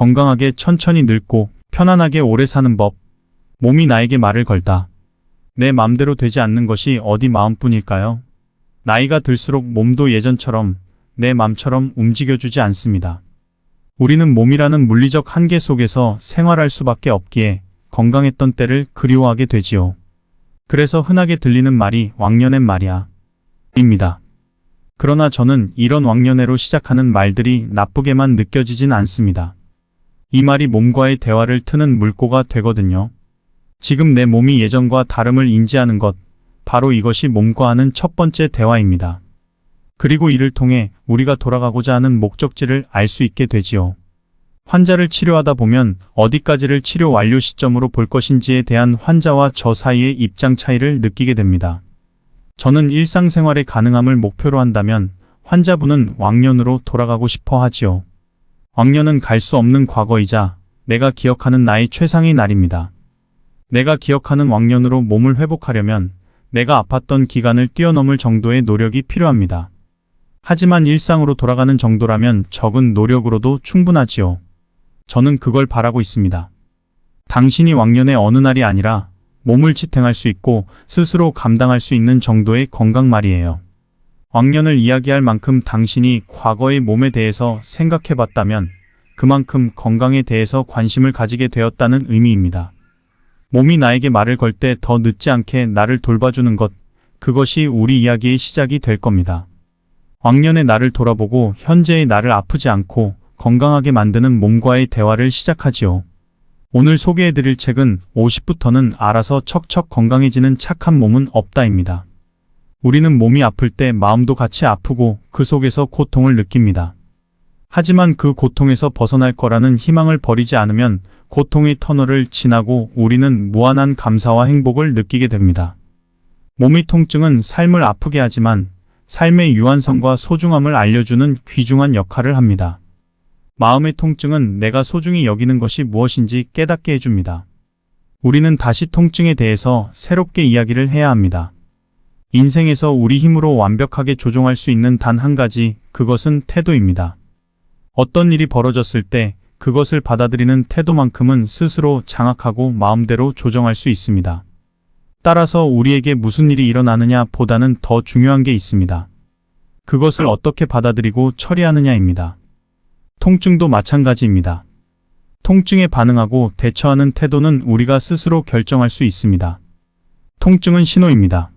건강하게 천천히 늙고 편안하게 오래 사는 법. 몸이 나에게 말을 걸다. 내 맘대로 되지 않는 것이 어디 마음뿐일까요? 나이가 들수록 몸도 예전처럼 내 맘처럼 움직여주지 않습니다. 우리는 몸이라는 물리적 한계 속에서 생활할 수밖에 없기에 건강했던 때를 그리워하게 되지요. 그래서 흔하게 들리는 말이 왕년엔 말이야 입니다. 그러나 저는 이런 왕년애로 시작하는 말들이 나쁘게만 느껴지진 않습니다. 이 말이 몸과의 대화를 트는 물꼬가 되거든요. 지금 내 몸이 예전과 다름을 인지하는 것, 바로 이것이 몸과 하는 첫 번째 대화입니다. 그리고 이를 통해 우리가 돌아가고자 하는 목적지를 알 수 있게 되지요. 환자를 치료하다 보면 어디까지를 치료 완료 시점으로 볼 것인지에 대한 환자와 저 사이의 입장 차이를 느끼게 됩니다. 저는 일상생활의 가능함을 목표로 한다면 환자분은 왕년으로 돌아가고 싶어 하지요. 왕년은 갈 수 없는 과거이자 내가 기억하는 나의 최상의 날입니다. 내가 기억하는 왕년으로 몸을 회복하려면 내가 아팠던 기간을 뛰어넘을 정도의 노력이 필요합니다. 하지만 일상으로 돌아가는 정도라면 적은 노력으로도 충분하지요. 저는 그걸 바라고 있습니다. 당신이 왕년의 어느 날이 아니라 몸을 지탱할 수 있고 스스로 감당할 수 있는 정도의 건강 말이에요. 왕년을 이야기할 만큼 당신이 과거의 몸에 대해서 생각해봤다면 그만큼 건강에 대해서 관심을 가지게 되었다는 의미입니다. 몸이 나에게 말을 걸 때 더 늦지 않게 나를 돌봐주는 것, 그것이 우리 이야기의 시작이 될 겁니다. 왕년의 나를 돌아보고 현재의 나를 아프지 않고 건강하게 만드는 몸과의 대화를 시작하지요. 오늘 소개해드릴 책은 50부터는 알아서 척척 건강해지는 착한 몸은 없다입니다. 우리는 몸이 아플 때 마음도 같이 아프고 그 속에서 고통을 느낍니다. 하지만 그 고통에서 벗어날 거라는 희망을 버리지 않으면 고통의 터널을 지나고 우리는 무한한 감사와 행복을 느끼게 됩니다. 몸의 통증은 삶을 아프게 하지만 삶의 유한성과 소중함을 알려주는 귀중한 역할을 합니다. 마음의 통증은 내가 소중히 여기는 것이 무엇인지 깨닫게 해줍니다. 우리는 다시 통증에 대해서 새롭게 이야기를 해야 합니다. 인생에서 우리 힘으로 완벽하게 조종할 수 있는 단 한 가지, 그것은 태도입니다. 어떤 일이 벌어졌을 때 그것을 받아들이는 태도만큼은 스스로 장악하고 마음대로 조정할 수 있습니다. 따라서 우리에게 무슨 일이 일어나느냐 보다는 더 중요한 게 있습니다. 그것을 어떻게 받아들이고 처리하느냐입니다. 통증도 마찬가지입니다. 통증에 반응하고 대처하는 태도는 우리가 스스로 결정할 수 있습니다. 통증은 신호입니다.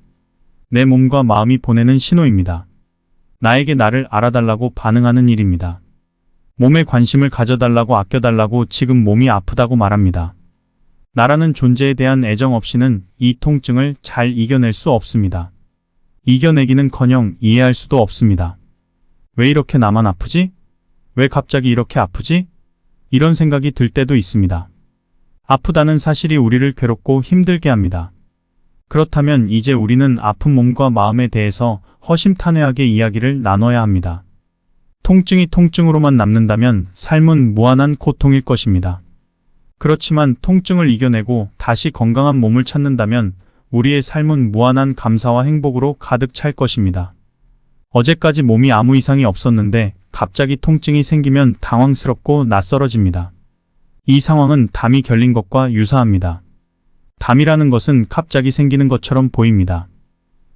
내 몸과 마음이 보내는 신호입니다. 나에게 나를 알아달라고 반응하는 일입니다. 몸에 관심을 가져달라고 아껴달라고 지금 몸이 아프다고 말합니다. 나라는 존재에 대한 애정 없이는 이 통증을 잘 이겨낼 수 없습니다. 이겨내기는커녕 이해할 수도 없습니다. 왜 이렇게 나만 아프지? 왜 갑자기 이렇게 아프지? 이런 생각이 들 때도 있습니다. 아프다는 사실이 우리를 괴롭고 힘들게 합니다. 그렇다면 이제 우리는 아픈 몸과 마음에 대해서 허심탄회하게 이야기를 나눠야 합니다. 통증이 통증으로만 남는다면 삶은 무한한 고통일 것입니다. 그렇지만 통증을 이겨내고 다시 건강한 몸을 찾는다면 우리의 삶은 무한한 감사와 행복으로 가득 찰 것입니다. 어제까지 몸이 아무 이상이 없었는데 갑자기 통증이 생기면 당황스럽고 낯설어집니다. 이 상황은 담이 결린 것과 유사합니다. 담이라는 것은 갑자기 생기는 것처럼 보입니다.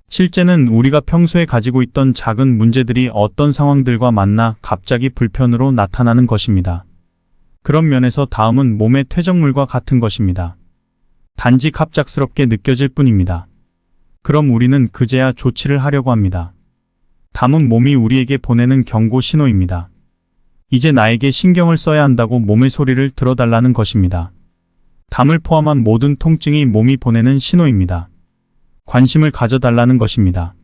실제는 우리가 평소에 가지고 있던 작은 문제들이 어떤 상황들과 만나 갑자기 불편으로 나타나는 것입니다. 그런 면에서 다음은 몸의 퇴적물과 같은 것입니다. 단지 갑작스럽게 느껴질 뿐입니다. 그럼 우리는 그제야 조치를 하려고 합니다. 담은 몸이 우리에게 보내는 경고 신호입니다. 이제 나에게 신경을 써야 한다고 몸의 소리를 들어달라는 것입니다. 담을 포함한 모든 통증이 몸이 보내는 신호입니다. 관심을 가져달라는 것입니다.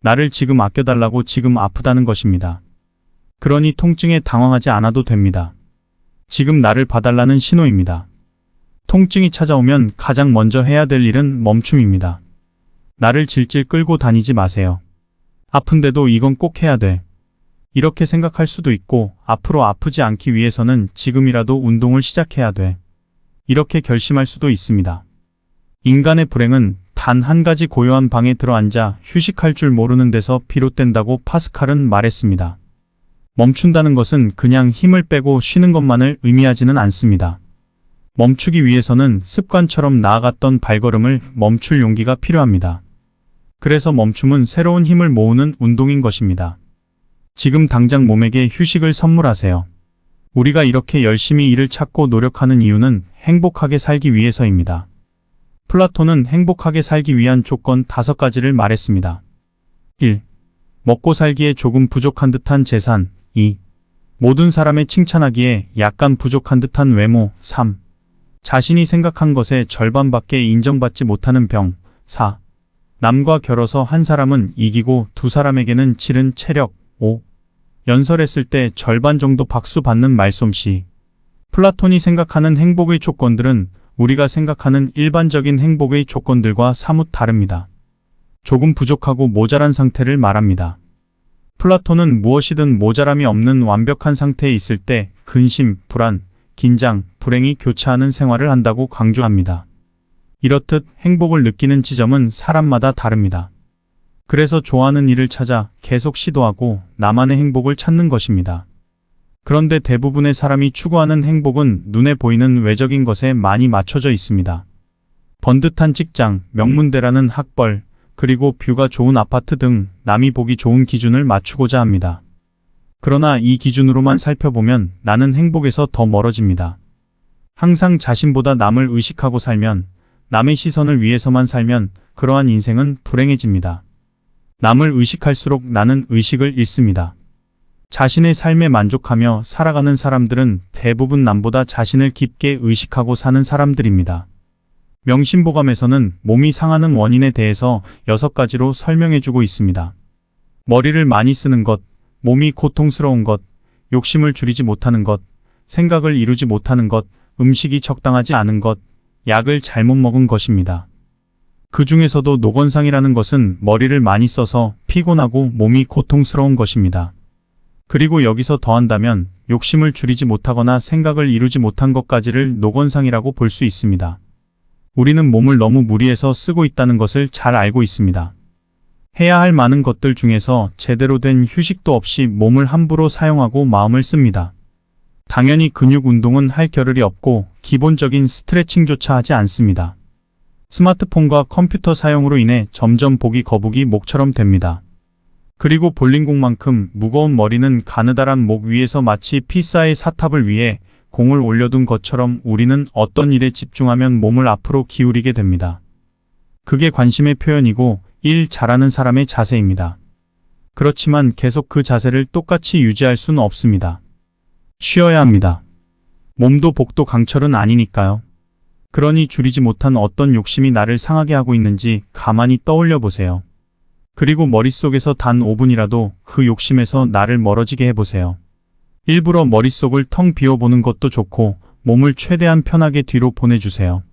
나를 지금 아껴달라고 지금 아프다는 것입니다. 그러니 통증에 당황하지 않아도 됩니다. 지금 나를 봐달라는 신호입니다. 통증이 찾아오면 가장 먼저 해야 될 일은 멈춤입니다. 나를 질질 끌고 다니지 마세요. 아픈데도 이건 꼭 해야 돼. 이렇게 생각할 수도 있고 앞으로 아프지 않기 위해서는 지금이라도 운동을 시작해야 돼. 이렇게 결심할 수도 있습니다. 인간의 불행은 단 한 가지 고요한 방에 들어앉아 휴식할 줄 모르는 데서 비롯된다고 파스칼은 말했습니다. 멈춘다는 것은 그냥 힘을 빼고 쉬는 것만을 의미하지는 않습니다. 멈추기 위해서는 습관처럼 나아갔던 발걸음을 멈출 용기가 필요합니다. 그래서 멈춤은 새로운 힘을 모으는 운동인 것입니다. 지금 당장 몸에게 휴식을 선물하세요. 우리가 이렇게 열심히 일을 찾고 노력하는 이유는 행복하게 살기 위해서입니다. 플라톤은 행복하게 살기 위한 조건 5가지를 말했습니다. 1. 먹고 살기에 조금 부족한 듯한 재산. 2. 모든 사람의 칭찬하기에 약간 부족한 듯한 외모. 3. 자신이 생각한 것의 절반밖에 인정받지 못하는 병. 4. 남과 겨뤄서 한 사람은 이기고 두 사람에게는 치른 체력. 5. 연설했을 때 절반 정도 박수 받는 말솜씨. 플라톤이 생각하는 행복의 조건들은 우리가 생각하는 일반적인 행복의 조건들과 사뭇 다릅니다. 조금 부족하고 모자란 상태를 말합니다. 플라톤은 무엇이든 모자람이 없는 완벽한 상태에 있을 때 근심, 불안, 긴장, 불행이 교차하는 생활을 한다고 강조합니다. 이렇듯 행복을 느끼는 지점은 사람마다 다릅니다. 그래서 좋아하는 일을 찾아 계속 시도하고 나만의 행복을 찾는 것입니다. 그런데 대부분의 사람이 추구하는 행복은 눈에 보이는 외적인 것에 많이 맞춰져 있습니다. 번듯한 직장, 명문대라는 학벌, 그리고 뷰가 좋은 아파트 등 남이 보기 좋은 기준을 맞추고자 합니다. 그러나 이 기준으로만 살펴보면 나는 행복에서 더 멀어집니다. 항상 자신보다 남을 의식하고 살면, 남의 시선을 위해서만 살면 그러한 인생은 불행해집니다. 남을 의식할수록 나는 의식을 잃습니다. 자신의 삶에 만족하며 살아가는 사람들은 대부분 남보다 자신을 깊게 의식하고 사는 사람들입니다. 명심보감에서는 몸이 상하는 원인에 대해서 6가지로 설명해주고 있습니다. 머리를 많이 쓰는 것, 몸이 고통스러운 것, 욕심을 줄이지 못하는 것, 생각을 이루지 못하는 것, 음식이 적당하지 않은 것, 약을 잘못 먹은 것입니다. 그 중에서도 노건상이라는 것은 머리를 많이 써서 피곤하고 몸이 고통스러운 것입니다. 그리고 여기서 더한다면 욕심을 줄이지 못하거나 생각을 이루지 못한 것까지를 노건상이라고 볼 수 있습니다. 우리는 몸을 너무 무리해서 쓰고 있다는 것을 잘 알고 있습니다. 해야 할 많은 것들 중에서 제대로 된 휴식도 없이 몸을 함부로 사용하고 마음을 씁니다. 당연히 근육 운동은 할 겨를이 없고 기본적인 스트레칭조차 하지 않습니다. 스마트폰과 컴퓨터 사용으로 인해 점점 보기 거북이 목처럼 됩니다. 그리고 볼링공만큼 무거운 머리는 가느다란 목 위에서 마치 피사의 사탑을 위해 공을 올려둔 것처럼 우리는 어떤 일에 집중하면 몸을 앞으로 기울이게 됩니다. 그게 관심의 표현이고 일 잘하는 사람의 자세입니다. 그렇지만 계속 그 자세를 똑같이 유지할 수는 없습니다. 쉬어야 합니다. 몸도 복도 강철은 아니니까요. 그러니 줄이지 못한 어떤 욕심이 나를 상하게 하고 있는지 가만히 떠올려 보세요. 그리고 머릿속에서 단 5분이라도 그 욕심에서 나를 멀어지게 해보세요. 일부러 머릿속을 텅 비워보는 것도 좋고 몸을 최대한 편하게 뒤로 보내주세요.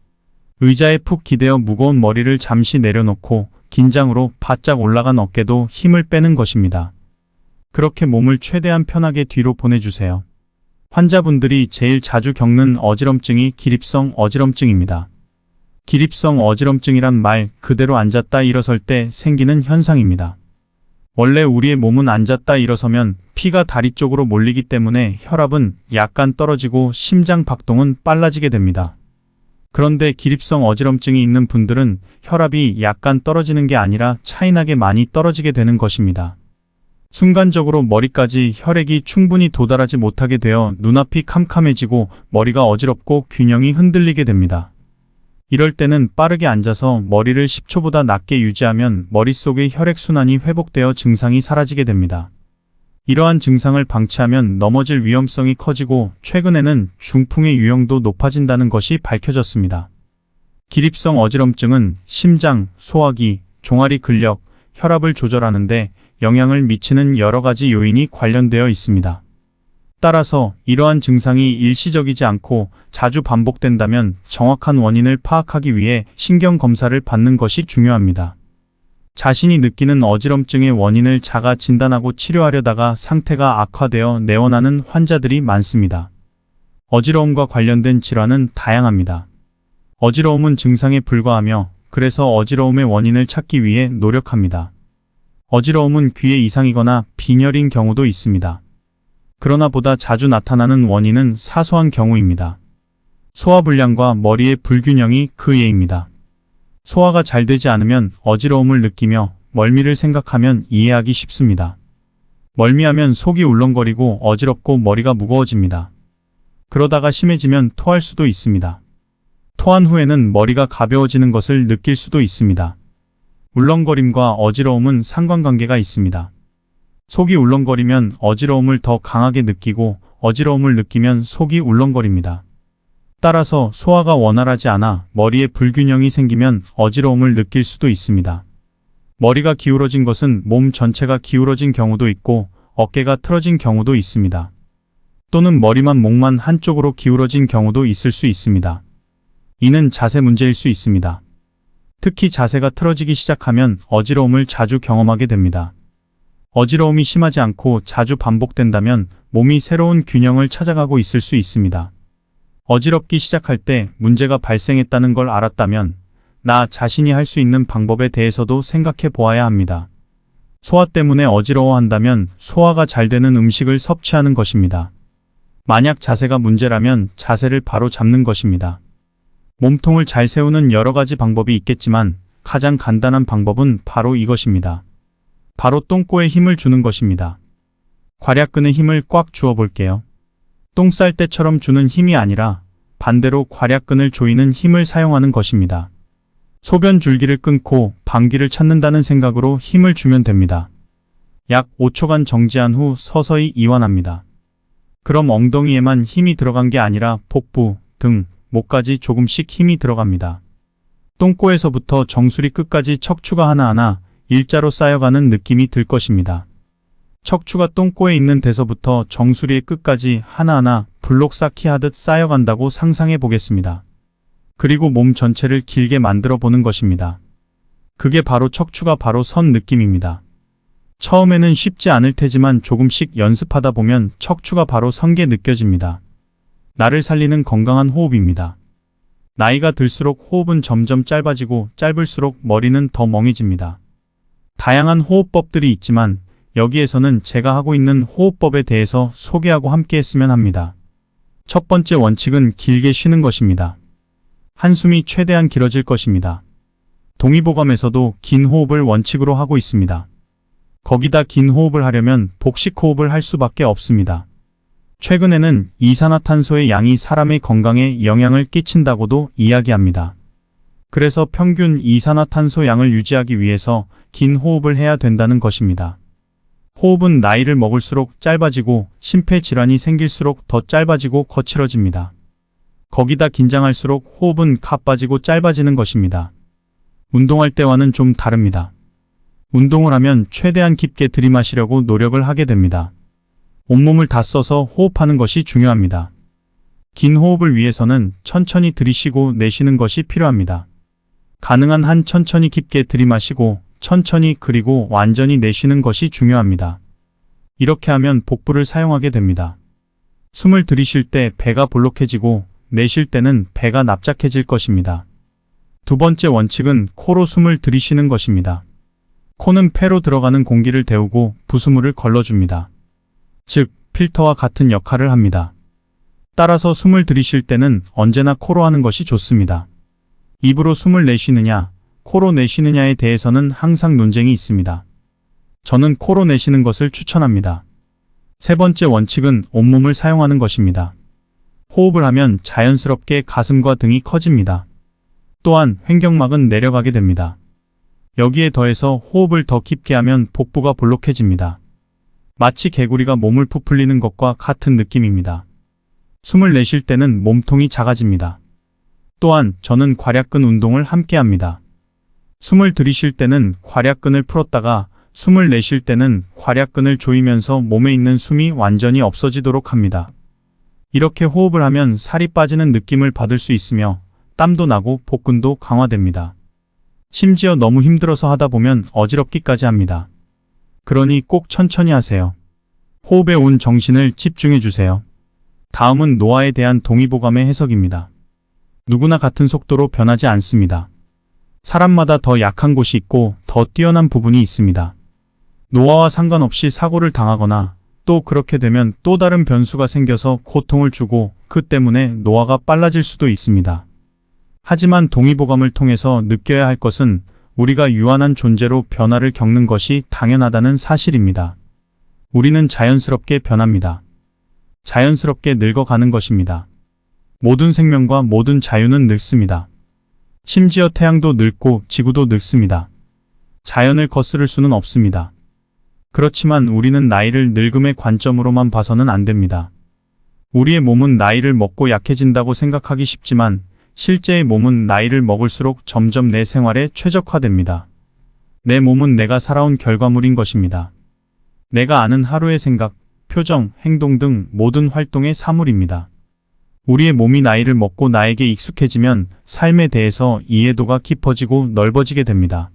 의자에 푹 기대어 무거운 머리를 잠시 내려놓고 긴장으로 바짝 올라간 어깨도 힘을 빼는 것입니다. 그렇게 몸을 최대한 편하게 뒤로 보내주세요. 환자분들이 제일 자주 겪는 어지럼증이 기립성 어지럼증입니다. 기립성 어지럼증이란 말 그대로 앉았다 일어설 때 생기는 현상입니다. 원래 우리의 몸은 앉았다 일어서면 피가 다리 쪽으로 몰리기 때문에 혈압은 약간 떨어지고 심장 박동은 빨라지게 됩니다. 그런데 기립성 어지럼증이 있는 분들은 혈압이 약간 떨어지는 게 아니라 차이나게 많이 떨어지게 되는 것입니다. 순간적으로 머리까지 혈액이 충분히 도달하지 못하게 되어 눈앞이 캄캄해지고 머리가 어지럽고 균형이 흔들리게 됩니다. 이럴 때는 빠르게 앉아서 머리를 10초보다 낮게 유지하면 머릿속의 혈액순환이 회복되어 증상이 사라지게 됩니다. 이러한 증상을 방치하면 넘어질 위험성이 커지고 최근에는 중풍의 유형도 높아진다는 것이 밝혀졌습니다. 기립성 어지럼증은 심장, 소화기, 종아리 근력, 혈압을 조절하는데 영향을 미치는 여러 가지 요인이 관련되어 있습니다. 따라서 이러한 증상이 일시적이지 않고 자주 반복된다면 정확한 원인을 파악하기 위해 신경검사를 받는 것이 중요합니다. 자신이 느끼는 어지럼증의 원인을 자가 진단하고 치료하려다가 상태가 악화되어 내원하는 환자들이 많습니다. 어지러움과 관련된 질환은 다양합니다. 어지러움은 증상에 불과하며 그래서 어지러움의 원인을 찾기 위해 노력합니다. 어지러움은 귀에 이상이거나 빈혈인 경우도 있습니다. 그러나 보다 자주 나타나는 원인은 사소한 경우입니다. 소화불량과 머리의 불균형이 그 예입니다. 소화가 잘 되지 않으면 어지러움을 느끼며 멀미를 생각하면 이해하기 쉽습니다. 멀미하면 속이 울렁거리고 어지럽고 머리가 무거워집니다. 그러다가 심해지면 토할 수도 있습니다. 토한 후에는 머리가 가벼워지는 것을 느낄 수도 있습니다. 울렁거림과 어지러움은 상관관계가 있습니다. 속이 울렁거리면 어지러움을 더 강하게 느끼고 어지러움을 느끼면 속이 울렁거립니다. 따라서 소화가 원활하지 않아 머리에 불균형이 생기면 어지러움을 느낄 수도 있습니다. 머리가 기울어진 것은 몸 전체가 기울어진 경우도 있고 어깨가 틀어진 경우도 있습니다. 또는 머리만 목만 한쪽으로 기울어진 경우도 있을 수 있습니다. 이는 자세 문제일 수 있습니다. 특히 자세가 틀어지기 시작하면 어지러움을 자주 경험하게 됩니다. 어지러움이 심하지 않고 자주 반복된다면 몸이 새로운 균형을 찾아가고 있을 수 있습니다. 어지럽기 시작할 때 문제가 발생했다는 걸 알았다면 나 자신이 할 수 있는 방법에 대해서도 생각해 보아야 합니다. 소화 때문에 어지러워한다면 소화가 잘 되는 음식을 섭취하는 것입니다. 만약 자세가 문제라면 자세를 바로 잡는 것입니다. 몸통을 잘 세우는 여러 가지 방법이 있겠지만 가장 간단한 방법은 바로 이것입니다. 바로 똥꼬에 힘을 주는 것입니다. 괄약근에 힘을 꽉 주어 볼게요. 똥 쌀 때처럼 주는 힘이 아니라 반대로 괄약근을 조이는 힘을 사용하는 것입니다. 소변 줄기를 끊고 방귀를 찾는다는 생각으로 힘을 주면 됩니다. 약 5초간 정지한 후 서서히 이완합니다. 그럼 엉덩이에만 힘이 들어간 게 아니라 복부, 등, 목까지 조금씩 힘이 들어갑니다. 똥꼬에서부터 정수리 끝까지 척추가 하나하나 일자로 쌓여가는 느낌이 들 것입니다. 척추가 똥꼬에 있는 데서부터 정수리의 끝까지 하나하나 블록 쌓기 하듯 쌓여간다고 상상해 보겠습니다. 그리고 몸 전체를 길게 만들어 보는 것입니다. 그게 바로 척추가 바로 선 느낌입니다. 처음에는 쉽지 않을 테지만 조금씩 연습하다 보면 척추가 바로 선 게 느껴집니다. 나를 살리는 건강한 호흡입니다. 나이가 들수록 호흡은 점점 짧아지고 짧을수록 머리는 더 멍해집니다. 다양한 호흡법들이 있지만 여기에서는 제가 하고 있는 호흡법에 대해서 소개하고 함께 했으면 합니다. 첫 번째 원칙은 길게 쉬는 것입니다. 한숨이 최대한 길어질 것입니다. 동의보감에서도 긴 호흡을 원칙으로 하고 있습니다. 거기다 긴 호흡을 하려면 복식 호흡을 할 수밖에 없습니다. 최근에는 이산화탄소의 양이 사람의 건강에 영향을 끼친다고도 이야기합니다. 그래서 평균 이산화탄소 양을 유지하기 위해서 긴 호흡을 해야 된다는 것입니다. 호흡은 나이를 먹을수록 짧아지고 심폐질환이 생길수록 더 짧아지고 거칠어집니다. 거기다 긴장할수록 호흡은 가빠지고 짧아지는 것입니다. 운동할 때와는 좀 다릅니다. 운동을 하면 최대한 깊게 들이마시려고 노력을 하게 됩니다. 온몸을 다 써서 호흡하는 것이 중요합니다. 긴 호흡을 위해서는 천천히 들이쉬고 내쉬는 것이 필요합니다. 가능한 한 천천히 깊게 들이마시고 천천히 그리고 완전히 내쉬는 것이 중요합니다. 이렇게 하면 복부를 사용하게 됩니다. 숨을 들이쉴 때 배가 볼록해지고 내쉴 때는 배가 납작해질 것입니다. 두 번째 원칙은 코로 숨을 들이쉬는 것입니다. 코는 폐로 들어가는 공기를 데우고 부수물을 걸러줍니다. 즉, 필터와 같은 역할을 합니다. 따라서 숨을 들이쉴 때는 언제나 코로 하는 것이 좋습니다. 입으로 숨을 내쉬느냐, 코로 내쉬느냐에 대해서는 항상 논쟁이 있습니다. 저는 코로 내쉬는 것을 추천합니다. 세 번째 원칙은 온몸을 사용하는 것입니다. 호흡을 하면 자연스럽게 가슴과 등이 커집니다. 또한 횡격막은 내려가게 됩니다. 여기에 더해서 호흡을 더 깊게 하면 복부가 볼록해집니다. 마치 개구리가 몸을 부풀리는 것과 같은 느낌입니다. 숨을 내쉴 때는 몸통이 작아집니다. 또한 저는 괄약근 운동을 함께 합니다. 숨을 들이쉴 때는 괄약근을 풀었다가 숨을 내쉴 때는 괄약근을 조이면서 몸에 있는 숨이 완전히 없어지도록 합니다. 이렇게 호흡을 하면 살이 빠지는 느낌을 받을 수 있으며 땀도 나고 복근도 강화됩니다. 심지어 너무 힘들어서 하다 보면 어지럽기까지 합니다. 그러니 꼭 천천히 하세요. 호흡에 온 정신을 집중해 주세요. 다음은 노화에 대한 동의보감의 해석입니다. 누구나 같은 속도로 변하지 않습니다. 사람마다 더 약한 곳이 있고 더 뛰어난 부분이 있습니다. 노화와 상관없이 사고를 당하거나 또 그렇게 되면 또 다른 변수가 생겨서 고통을 주고 그 때문에 노화가 빨라질 수도 있습니다. 하지만 동의보감을 통해서 느껴야 할 것은 우리가 유한한 존재로 변화를 겪는 것이 당연하다는 사실입니다. 우리는 자연스럽게 변합니다. 자연스럽게 늙어가는 것입니다. 모든 생명과 모든 자유는 늙습니다. 심지어 태양도 늙고 지구도 늙습니다. 자연을 거스를 수는 없습니다. 그렇지만 우리는 나이를 늙음의 관점으로만 봐서는 안 됩니다. 우리의 몸은 나이를 먹고 약해진다고 생각하기 쉽지만 실제의 몸은 나이를 먹을수록 점점 내 생활에 최적화됩니다. 내 몸은 내가 살아온 결과물인 것입니다. 내가 아는 하루의 생각, 표정, 행동 등 모든 활동의 사물입니다. 우리의 몸이 나이를 먹고 나에게 익숙해지면 삶에 대해서 이해도가 깊어지고 넓어지게 됩니다.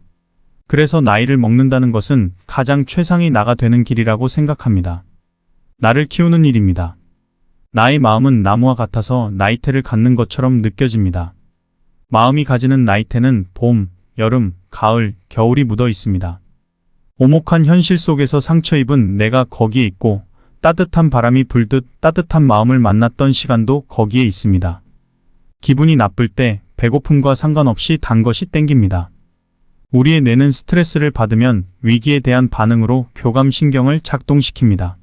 그래서 나이를 먹는다는 것은 가장 최상의 나가 되는 길이라고 생각합니다. 나를 키우는 일입니다. 나의 마음은 나무와 같아서 나이테를 갖는 것처럼 느껴집니다. 마음이 가지는 나이테는 봄, 여름, 가을, 겨울이 묻어 있습니다. 오목한 현실 속에서 상처 입은 내가 거기에 있고 따뜻한 바람이 불듯 따뜻한 마음을 만났던 시간도 거기에 있습니다. 기분이 나쁠 때 배고픔과 상관없이 단 것이 땡깁니다. 우리의 뇌는 스트레스를 받으면 위기에 대한 반응으로 교감신경을 작동시킵니다.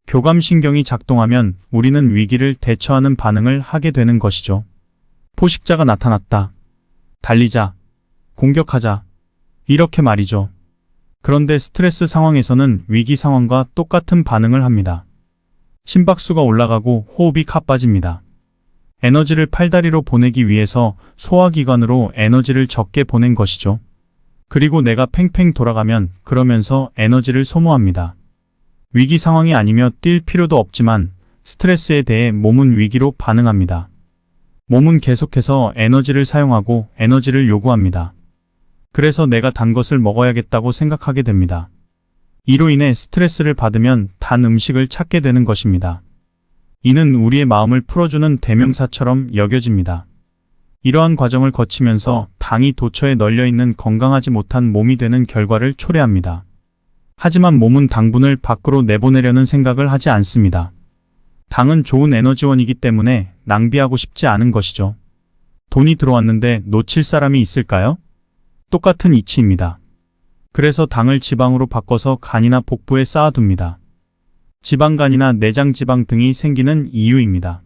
교감신경이 작동하면 우리는 위기를 대처하는 반응을 하게 되는 것이죠. 포식자가 나타났다. 달리자. 공격하자. 이렇게 말이죠. 그런데 스트레스 상황에서는 위기 상황과 똑같은 반응을 합니다. 심박수가 올라가고 호흡이 가빠집니다. 에너지를 팔다리로 보내기 위해서 소화기관으로 에너지를 적게 보낸 것이죠. 그리고 내가 팽팽 돌아가면 그러면서 에너지를 소모합니다. 위기 상황이 아니며 뛸 필요도 없지만 스트레스에 대해 몸은 위기로 반응합니다. 몸은 계속해서 에너지를 사용하고 에너지를 요구합니다. 그래서 내가 단 것을 먹어야겠다고 생각하게 됩니다. 이로 인해 스트레스를 받으면 단 음식을 찾게 되는 것입니다. 이는 우리의 마음을 풀어주는 대명사처럼 여겨집니다. 이러한 과정을 거치면서 당이 도처에 널려있는 건강하지 못한 몸이 되는 결과를 초래합니다. 하지만 몸은 당분을 밖으로 내보내려는 생각을 하지 않습니다. 당은 좋은 에너지원이기 때문에 낭비하고 싶지 않은 것이죠. 돈이 들어왔는데 놓칠 사람이 있을까요? 똑같은 이치입니다. 그래서 당을 지방으로 바꿔서 간이나 복부에 쌓아둡니다. 지방간이나 내장지방 등이 생기는 이유입니다.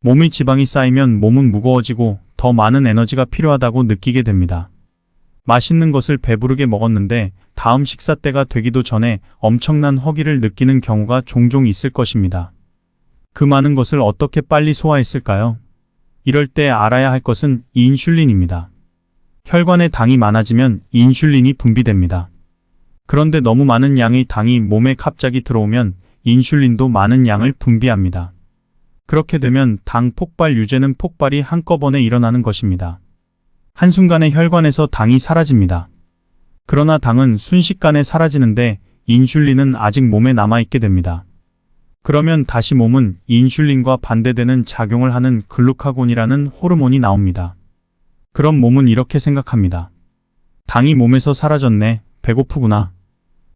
몸의 지방이 쌓이면 몸은 무거워지고 더 많은 에너지가 필요하다고 느끼게 됩니다. 맛있는 것을 배부르게 먹었는데 다음 식사 때가 되기도 전에 엄청난 허기를 느끼는 경우가 종종 있을 것입니다. 그 많은 것을 어떻게 빨리 소화했을까요? 이럴 때 알아야 할 것은 인슐린입니다. 혈관에 당이 많아지면 인슐린이 분비됩니다. 그런데 너무 많은 양의 당이 몸에 갑자기 들어오면 인슐린도 많은 양을 분비합니다. 그렇게 되면 당 폭발 유제는 폭발이 한꺼번에 일어나는 것입니다. 한순간에 혈관에서 당이 사라집니다. 그러나 당은 순식간에 사라지는데 인슐린은 아직 몸에 남아있게 됩니다. 그러면 다시 몸은 인슐린과 반대되는 작용을 하는 글루카곤이라는 호르몬이 나옵니다. 그럼 몸은 이렇게 생각합니다. 당이 몸에서 사라졌네. 배고프구나.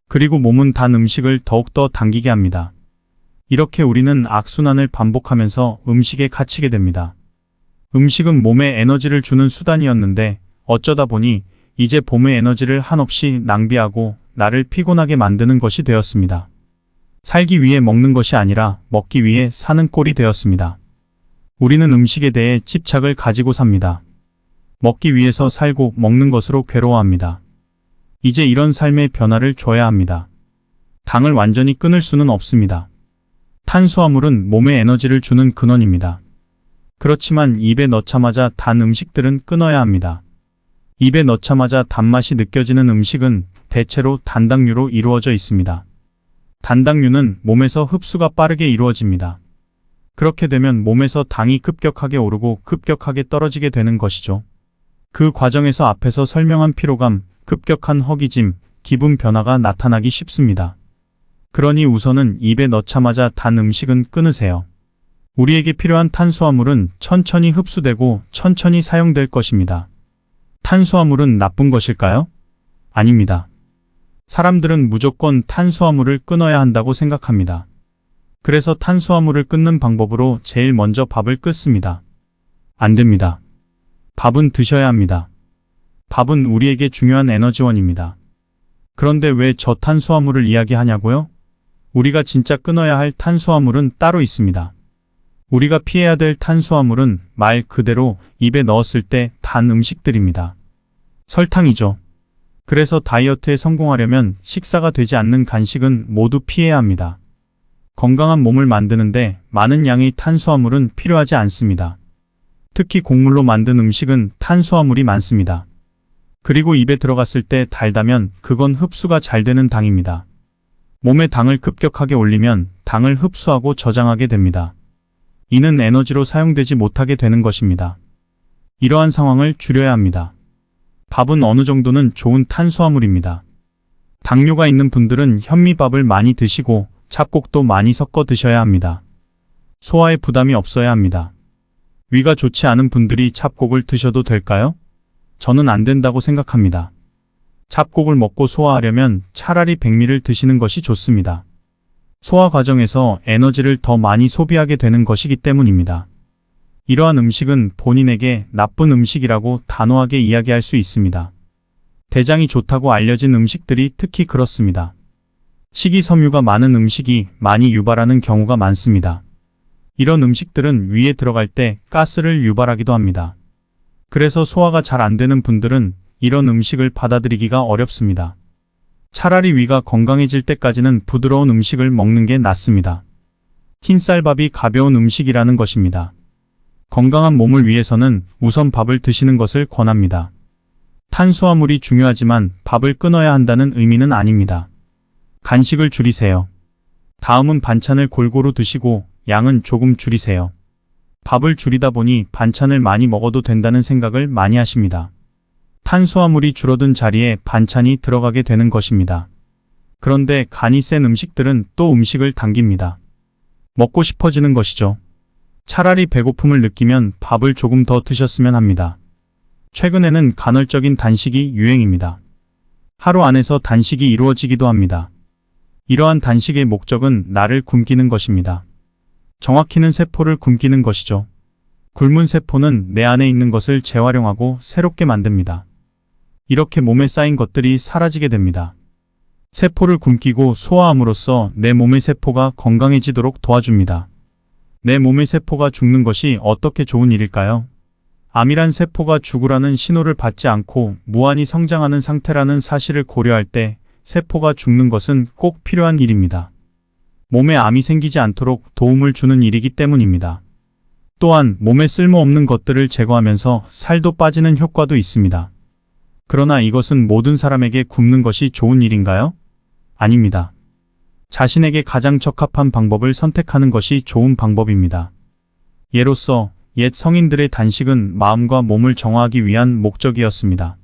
그리고 몸은 단 음식을 더욱더 당기게 합니다. 이렇게 우리는 악순환을 반복하면서 음식에 갇히게 됩니다. 음식은 몸에 에너지를 주는 수단이었는데 어쩌다 보니 이제 몸의 에너지를 한없이 낭비하고 나를 피곤하게 만드는 것이 되었습니다. 살기 위해 먹는 것이 아니라 먹기 위해 사는 꼴이 되었습니다. 우리는 음식에 대해 집착을 가지고 삽니다. 먹기 위해서 살고 먹는 것으로 괴로워합니다. 이제 이런 삶의 변화를 줘야 합니다. 당을 완전히 끊을 수는 없습니다. 탄수화물은 몸에 에너지를 주는 근원입니다. 그렇지만 입에 넣자마자 단 음식들은 끊어야 합니다. 입에 넣자마자 단맛이 느껴지는 음식은 대체로 단당류로 이루어져 있습니다. 단당류는 몸에서 흡수가 빠르게 이루어집니다. 그렇게 되면 몸에서 당이 급격하게 오르고 급격하게 떨어지게 되는 것이죠. 그 과정에서 앞에서 설명한 피로감, 급격한 허기짐, 기분 변화가 나타나기 쉽습니다. 그러니 우선은 입에 넣자마자 단 음식은 끊으세요. 우리에게 필요한 탄수화물은 천천히 흡수되고 천천히 사용될 것입니다. 탄수화물은 나쁜 것일까요? 아닙니다. 사람들은 무조건 탄수화물을 끊어야 한다고 생각합니다. 그래서 탄수화물을 끊는 방법으로 제일 먼저 밥을 끊습니다. 안 됩니다. 밥은 드셔야 합니다. 밥은 우리에게 중요한 에너지원입니다. 그런데 왜 저탄수화물을 이야기하냐고요? 우리가 진짜 끊어야 할 탄수화물은 따로 있습니다. 우리가 피해야 될 탄수화물은 말 그대로 입에 넣었을 때 단 음식들입니다. 설탕이죠. 그래서 다이어트에 성공하려면 식사가 되지 않는 간식은 모두 피해야 합니다. 건강한 몸을 만드는데 많은 양의 탄수화물은 필요하지 않습니다. 특히 곡물로 만든 음식은 탄수화물이 많습니다. 그리고 입에 들어갔을 때 달다면 그건 흡수가 잘 되는 당입니다. 몸에 당을 급격하게 올리면 당을 흡수하고 저장하게 됩니다. 이는 에너지로 사용되지 못하게 되는 것입니다. 이러한 상황을 줄여야 합니다. 밥은 어느 정도는 좋은 탄수화물입니다. 당뇨가 있는 분들은 현미밥을 많이 드시고 잡곡도 많이 섞어 드셔야 합니다. 소화에 부담이 없어야 합니다. 위가 좋지 않은 분들이 잡곡을 드셔도 될까요? 저는 안 된다고 생각합니다. 잡곡을 먹고 소화하려면 차라리 백미를 드시는 것이 좋습니다. 소화 과정에서 에너지를 더 많이 소비하게 되는 것이기 때문입니다. 이러한 음식은 본인에게 나쁜 음식이라고 단호하게 이야기할 수 있습니다. 대장이 좋다고 알려진 음식들이 특히 그렇습니다. 식이섬유가 많은 음식이 많이 유발하는 경우가 많습니다. 이런 음식들은 위에 들어갈 때 가스를 유발하기도 합니다. 그래서 소화가 잘 안 되는 분들은 이런 음식을 받아들이기가 어렵습니다. 차라리 위가 건강해질 때까지는 부드러운 음식을 먹는 게 낫습니다. 흰쌀밥이 가벼운 음식이라는 것입니다. 건강한 몸을 위해서는 우선 밥을 드시는 것을 권합니다. 탄수화물이 중요하지만 밥을 끊어야 한다는 의미는 아닙니다. 간식을 줄이세요. 다음은 반찬을 골고루 드시고 양은 조금 줄이세요. 밥을 줄이다 보니 반찬을 많이 먹어도 된다는 생각을 많이 하십니다. 탄수화물이 줄어든 자리에 반찬이 들어가게 되는 것입니다. 그런데 간이 센 음식들은 또 음식을 당깁니다. 먹고 싶어지는 것이죠. 차라리 배고픔을 느끼면 밥을 조금 더 드셨으면 합니다. 최근에는 간헐적인 단식이 유행입니다. 하루 안에서 단식이 이루어지기도 합니다. 이러한 단식의 목적은 나를 굶기는 것입니다. 정확히는 세포를 굶기는 것이죠. 굶은 세포는 내 안에 있는 것을 재활용하고 새롭게 만듭니다. 이렇게 몸에 쌓인 것들이 사라지게 됩니다. 세포를 굶기고 소화함으로써 내 몸의 세포가 건강해지도록 도와줍니다. 내 몸의 세포가 죽는 것이 어떻게 좋은 일일까요? 암이란 세포가 죽으라는 신호를 받지 않고 무한히 성장하는 상태라는 사실을 고려할 때 세포가 죽는 것은 꼭 필요한 일입니다. 몸에 암이 생기지 않도록 도움을 주는 일이기 때문입니다. 또한 몸에 쓸모없는 것들을 제거하면서 살도 빠지는 효과도 있습니다. 그러나 이것은 모든 사람에게 굶는 것이 좋은 일인가요? 아닙니다. 자신에게 가장 적합한 방법을 선택하는 것이 좋은 방법입니다. 예로서 옛 성인들의 단식은 마음과 몸을 정화하기 위한 목적이었습니다.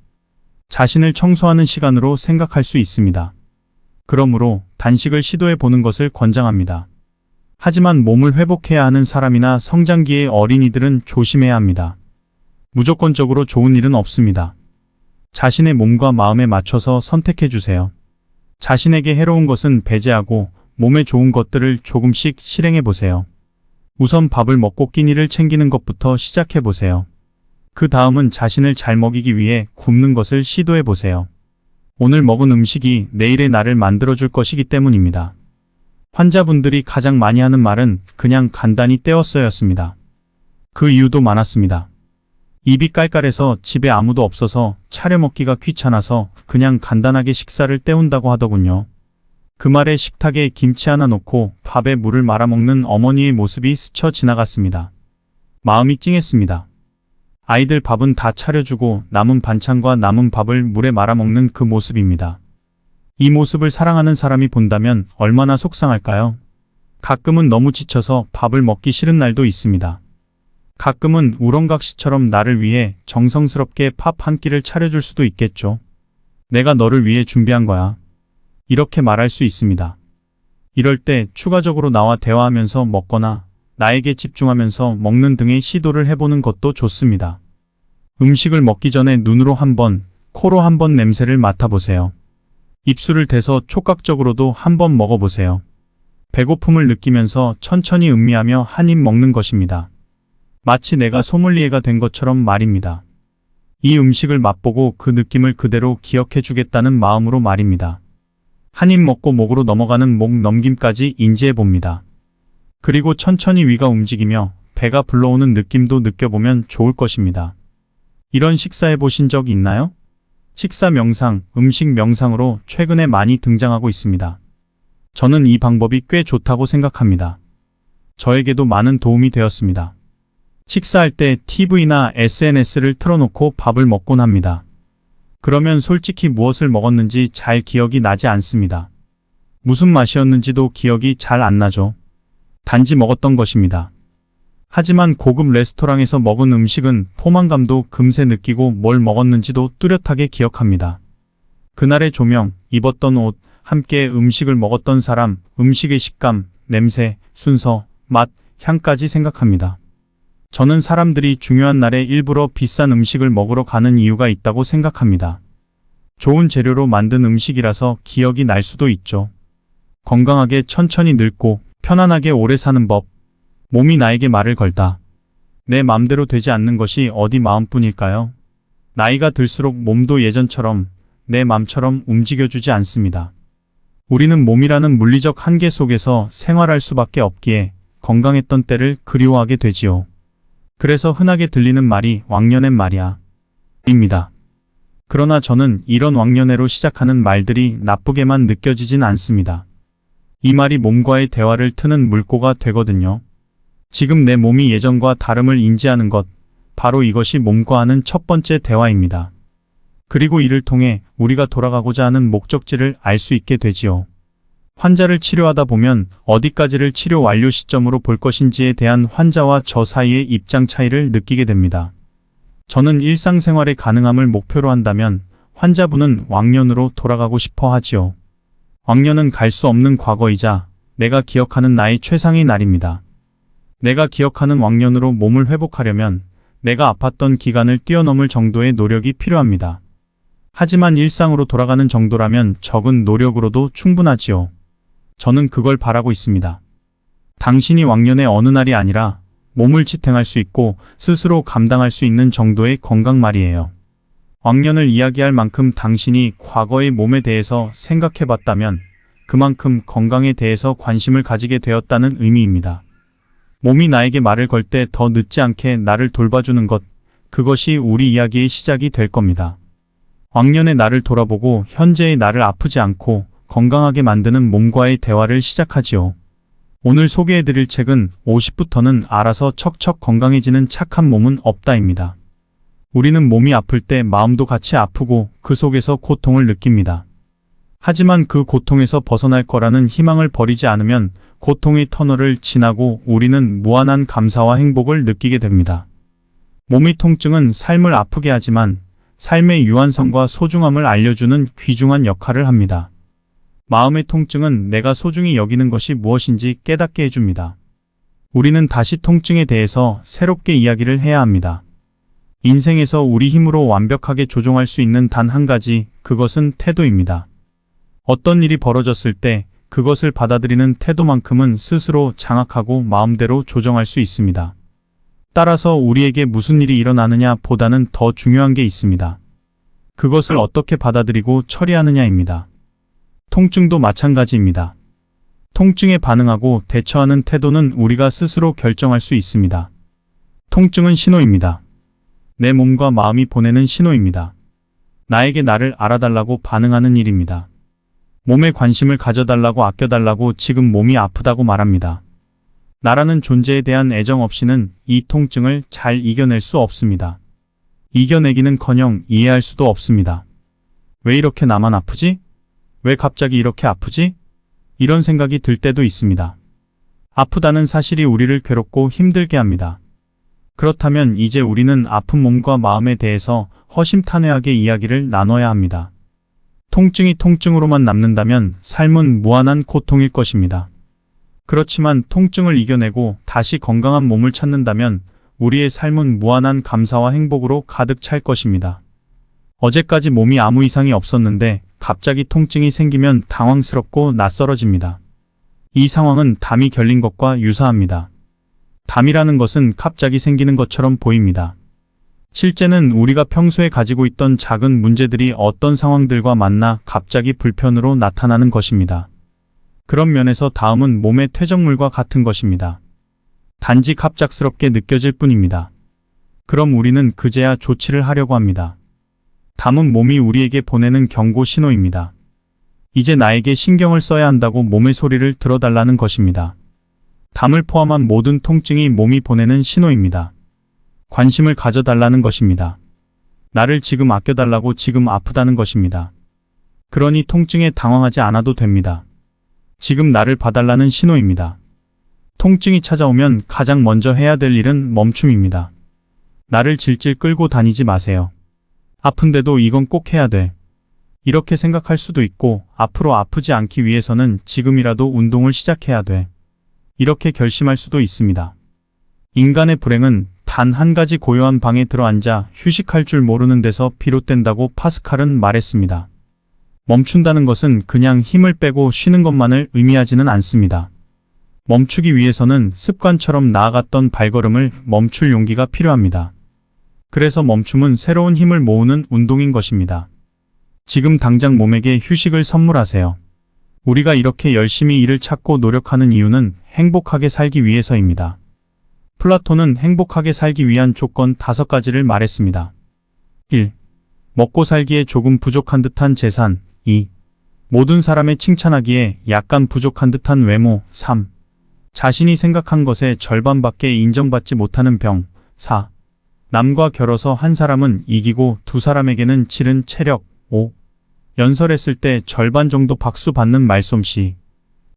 자신을 청소하는 시간으로 생각할 수 있습니다. 그러므로 단식을 시도해 보는 것을 권장합니다. 하지만 몸을 회복해야 하는 사람이나 성장기의 어린이들은 조심해야 합니다. 무조건적으로 좋은 일은 없습니다. 자신의 몸과 마음에 맞춰서 선택해 주세요. 자신에게 해로운 것은 배제하고 몸에 좋은 것들을 조금씩 실행해 보세요. 우선 밥을 먹고 끼니를 챙기는 것부터 시작해 보세요. 그 다음은 자신을 잘 먹이기 위해 굶는 것을 시도해 보세요. 오늘 먹은 음식이 내일의 나를 만들어줄 것이기 때문입니다. 환자분들이 가장 많이 하는 말은 그냥 간단히 때웠어였습니다. 그 이유도 많았습니다. 입이 깔깔해서 집에 아무도 없어서 차려 먹기가 귀찮아서 그냥 간단하게 식사를 때운다고 하더군요. 그 말에 식탁에 김치 하나 놓고 밥에 물을 말아 먹는 어머니의 모습이 스쳐 지나갔습니다. 마음이 찡했습니다. 아이들 밥은 다 차려주고 남은 반찬과 남은 밥을 물에 말아 먹는 그 모습입니다. 이 모습을 사랑하는 사람이 본다면 얼마나 속상할까요? 가끔은 너무 지쳐서 밥을 먹기 싫은 날도 있습니다. 가끔은 우렁각시처럼 나를 위해 정성스럽게 밥 한 끼를 차려줄 수도 있겠죠. 내가 너를 위해 준비한 거야. 이렇게 말할 수 있습니다. 이럴 때 추가적으로 나와 대화하면서 먹거나 나에게 집중하면서 먹는 등의 시도를 해보는 것도 좋습니다. 음식을 먹기 전에 눈으로 한 번, 코로 한 번 냄새를 맡아보세요. 입술을 대서 촉각적으로도 한번 먹어보세요. 배고픔을 느끼면서 천천히 음미하며 한 입 먹는 것입니다. 마치 내가 소믈리에가 된 것처럼 말입니다. 이 음식을 맛보고 그 느낌을 그대로 기억해 주겠다는 마음으로 말입니다. 한 입 먹고 목으로 넘어가는 목 넘김까지 인지해 봅니다. 그리고 천천히 위가 움직이며 배가 불러오는 느낌도 느껴보면 좋을 것입니다. 이런 식사해 보신 적 있나요? 식사 명상, 음식 명상으로 최근에 많이 등장하고 있습니다. 저는 이 방법이 꽤 좋다고 생각합니다. 저에게도 많은 도움이 되었습니다. 식사할 때 TV나 SNS를 틀어놓고 밥을 먹곤 합니다. 그러면 솔직히 무엇을 먹었는지 잘 기억이 나지 않습니다. 무슨 맛이었는지도 기억이 잘 안 나죠. 단지 먹었던 것입니다. 하지만 고급 레스토랑에서 먹은 음식은 포만감도 금세 느끼고 뭘 먹었는지도 뚜렷하게 기억합니다. 그날의 조명, 입었던 옷, 함께 음식을 먹었던 사람, 음식의 식감, 냄새, 순서, 맛, 향까지 생각합니다. 저는 사람들이 중요한 날에 일부러 비싼 음식을 먹으러 가는 이유가 있다고 생각합니다. 좋은 재료로 만든 음식이라서 기억이 날 수도 있죠. 건강하게 천천히 늙고 편안하게 오래 사는 법. 몸이 나에게 말을 걸다. 내 맘대로 되지 않는 것이 어디 마음뿐일까요? 나이가 들수록 몸도 예전처럼 내 맘처럼 움직여주지 않습니다. 우리는 몸이라는 물리적 한계 속에서 생활할 수밖에 없기에 건강했던 때를 그리워하게 되지요. 그래서 흔하게 들리는 말이 왕년엔 말이야 입니다. 그러나 저는 이런 왕년애로 시작하는 말들이 나쁘게만 느껴지진 않습니다. 이 말이 몸과의 대화를 트는 물꼬가 되거든요. 지금 내 몸이 예전과 다름을 인지하는 것, 바로 이것이 몸과 하는 첫 번째 대화입니다. 그리고 이를 통해 우리가 돌아가고자 하는 목적지를 알 수 있게 되지요. 환자를 치료하다 보면 어디까지를 치료 완료 시점으로 볼 것인지에 대한 환자와 저 사이의 입장 차이를 느끼게 됩니다. 저는 일상생활의 가능함을 목표로 한다면 환자분은 왕년으로 돌아가고 싶어 하지요. 왕년은 갈 수 없는 과거이자 내가 기억하는 나의 최상의 날입니다. 내가 기억하는 왕년으로 몸을 회복하려면 내가 아팠던 기간을 뛰어넘을 정도의 노력이 필요합니다. 하지만 일상으로 돌아가는 정도라면 적은 노력으로도 충분하지요. 저는 그걸 바라고 있습니다. 당신이 왕년의 어느 날이 아니라 몸을 지탱할 수 있고 스스로 감당할 수 있는 정도의 건강 말이에요. 왕년을 이야기할 만큼 당신이 과거의 몸에 대해서 생각해 봤다면 그만큼 건강에 대해서 관심을 가지게 되었다는 의미입니다. 몸이 나에게 말을 걸 때 더 늦지 않게 나를 돌봐주는 것, 그것이 우리 이야기의 시작이 될 겁니다. 왕년의 나를 돌아보고 현재의 나를 아프지 않고 건강하게 만드는 몸과의 대화를 시작하지요. 오늘 소개해드릴 책은 50부터는 알아서 척척 건강해지는 착한 몸은 없다입니다. 우리는 몸이 아플 때 마음도 같이 아프고 그 속에서 고통을 느낍니다. 하지만 그 고통에서 벗어날 거라는 희망을 버리지 않으면 고통의 터널을 지나고 우리는 무한한 감사와 행복을 느끼게 됩니다. 몸의 통증은 삶을 아프게 하지만 삶의 유한성과 소중함을 알려주는 귀중한 역할을 합니다. 마음의 통증은 내가 소중히 여기는 것이 무엇인지 깨닫게 해줍니다. 우리는 다시 통증에 대해서 새롭게 이야기를 해야 합니다. 인생에서 우리 힘으로 완벽하게 조종할 수 있는 단 한 가지, 그것은 태도입니다. 어떤 일이 벌어졌을 때 그것을 받아들이는 태도만큼은 스스로 장악하고 마음대로 조정할 수 있습니다. 따라서 우리에게 무슨 일이 일어나느냐 보다는 더 중요한 게 있습니다. 그것을 어떻게 받아들이고 처리하느냐입니다. 통증도 마찬가지입니다. 통증에 반응하고 대처하는 태도는 우리가 스스로 결정할 수 있습니다. 통증은 신호입니다. 내 몸과 마음이 보내는 신호입니다. 나에게 나를 알아달라고 반응하는 일입니다. 몸에 관심을 가져달라고 아껴달라고 지금 몸이 아프다고 말합니다. 나라는 존재에 대한 애정 없이는 이 통증을 잘 이겨낼 수 없습니다. 이겨내기는커녕 이해할 수도 없습니다. 왜 이렇게 나만 아프지? 왜 갑자기 이렇게 아프지? 이런 생각이 들 때도 있습니다. 아프다는 사실이 우리를 괴롭고 힘들게 합니다. 그렇다면 이제 우리는 아픈 몸과 마음에 대해서 허심탄회하게 이야기를 나눠야 합니다. 통증이 통증으로만 남는다면 삶은 무한한 고통일 것입니다. 그렇지만 통증을 이겨내고 다시 건강한 몸을 찾는다면 우리의 삶은 무한한 감사와 행복으로 가득 찰 것입니다. 어제까지 몸이 아무 이상이 없었는데 갑자기 통증이 생기면 당황스럽고 낯설어집니다. 이 상황은 담이 결린 것과 유사합니다. 담이라는 것은 갑자기 생기는 것처럼 보입니다. 실제는 우리가 평소에 가지고 있던 작은 문제들이 어떤 상황들과 만나 갑자기 불편으로 나타나는 것입니다. 그런 면에서 다음은 몸의 퇴적물과 같은 것입니다. 단지 갑작스럽게 느껴질 뿐입니다. 그럼 우리는 그제야 조치를 하려고 합니다. 담은 몸이 우리에게 보내는 경고 신호입니다. 이제 나에게 신경을 써야 한다고 몸의 소리를 들어달라는 것입니다. 담을 포함한 모든 통증이 몸이 보내는 신호입니다. 관심을 가져달라는 것입니다. 나를 지금 아껴달라고 지금 아프다는 것입니다. 그러니 통증에 당황하지 않아도 됩니다. 지금 나를 봐달라는 신호입니다. 통증이 찾아오면 가장 먼저 해야 될 일은 멈춤입니다. 나를 질질 끌고 다니지 마세요. 아픈데도 이건 꼭 해야 돼. 이렇게 생각할 수도 있고, 앞으로 아프지 않기 위해서는 지금이라도 운동을 시작해야 돼. 이렇게 결심할 수도 있습니다. 인간의 불행은 단 한 가지 고요한 방에 들어앉아 휴식할 줄 모르는 데서 비롯된다고 파스칼은 말했습니다. 멈춘다는 것은 그냥 힘을 빼고 쉬는 것만을 의미하지는 않습니다. 멈추기 위해서는 습관처럼 나아갔던 발걸음을 멈출 용기가 필요합니다. 그래서 멈춤은 새로운 힘을 모으는 운동인 것입니다. 지금 당장 몸에게 휴식을 선물하세요. 우리가 이렇게 열심히 일을 찾고 노력하는 이유는 행복하게 살기 위해서입니다. 플라톤은 행복하게 살기 위한 조건 5가지를 말했습니다. 1. 먹고 살기에 조금 부족한 듯한 재산. 2. 모든 사람의 칭찬하기에 약간 부족한 듯한 외모. 3. 자신이 생각한 것의 절반밖에 인정받지 못하는 병. 4. 남과 겨뤄서 한 사람은 이기고 두 사람에게는 지른 체력. 5. 연설했을 때 절반 정도 박수 받는 말솜씨.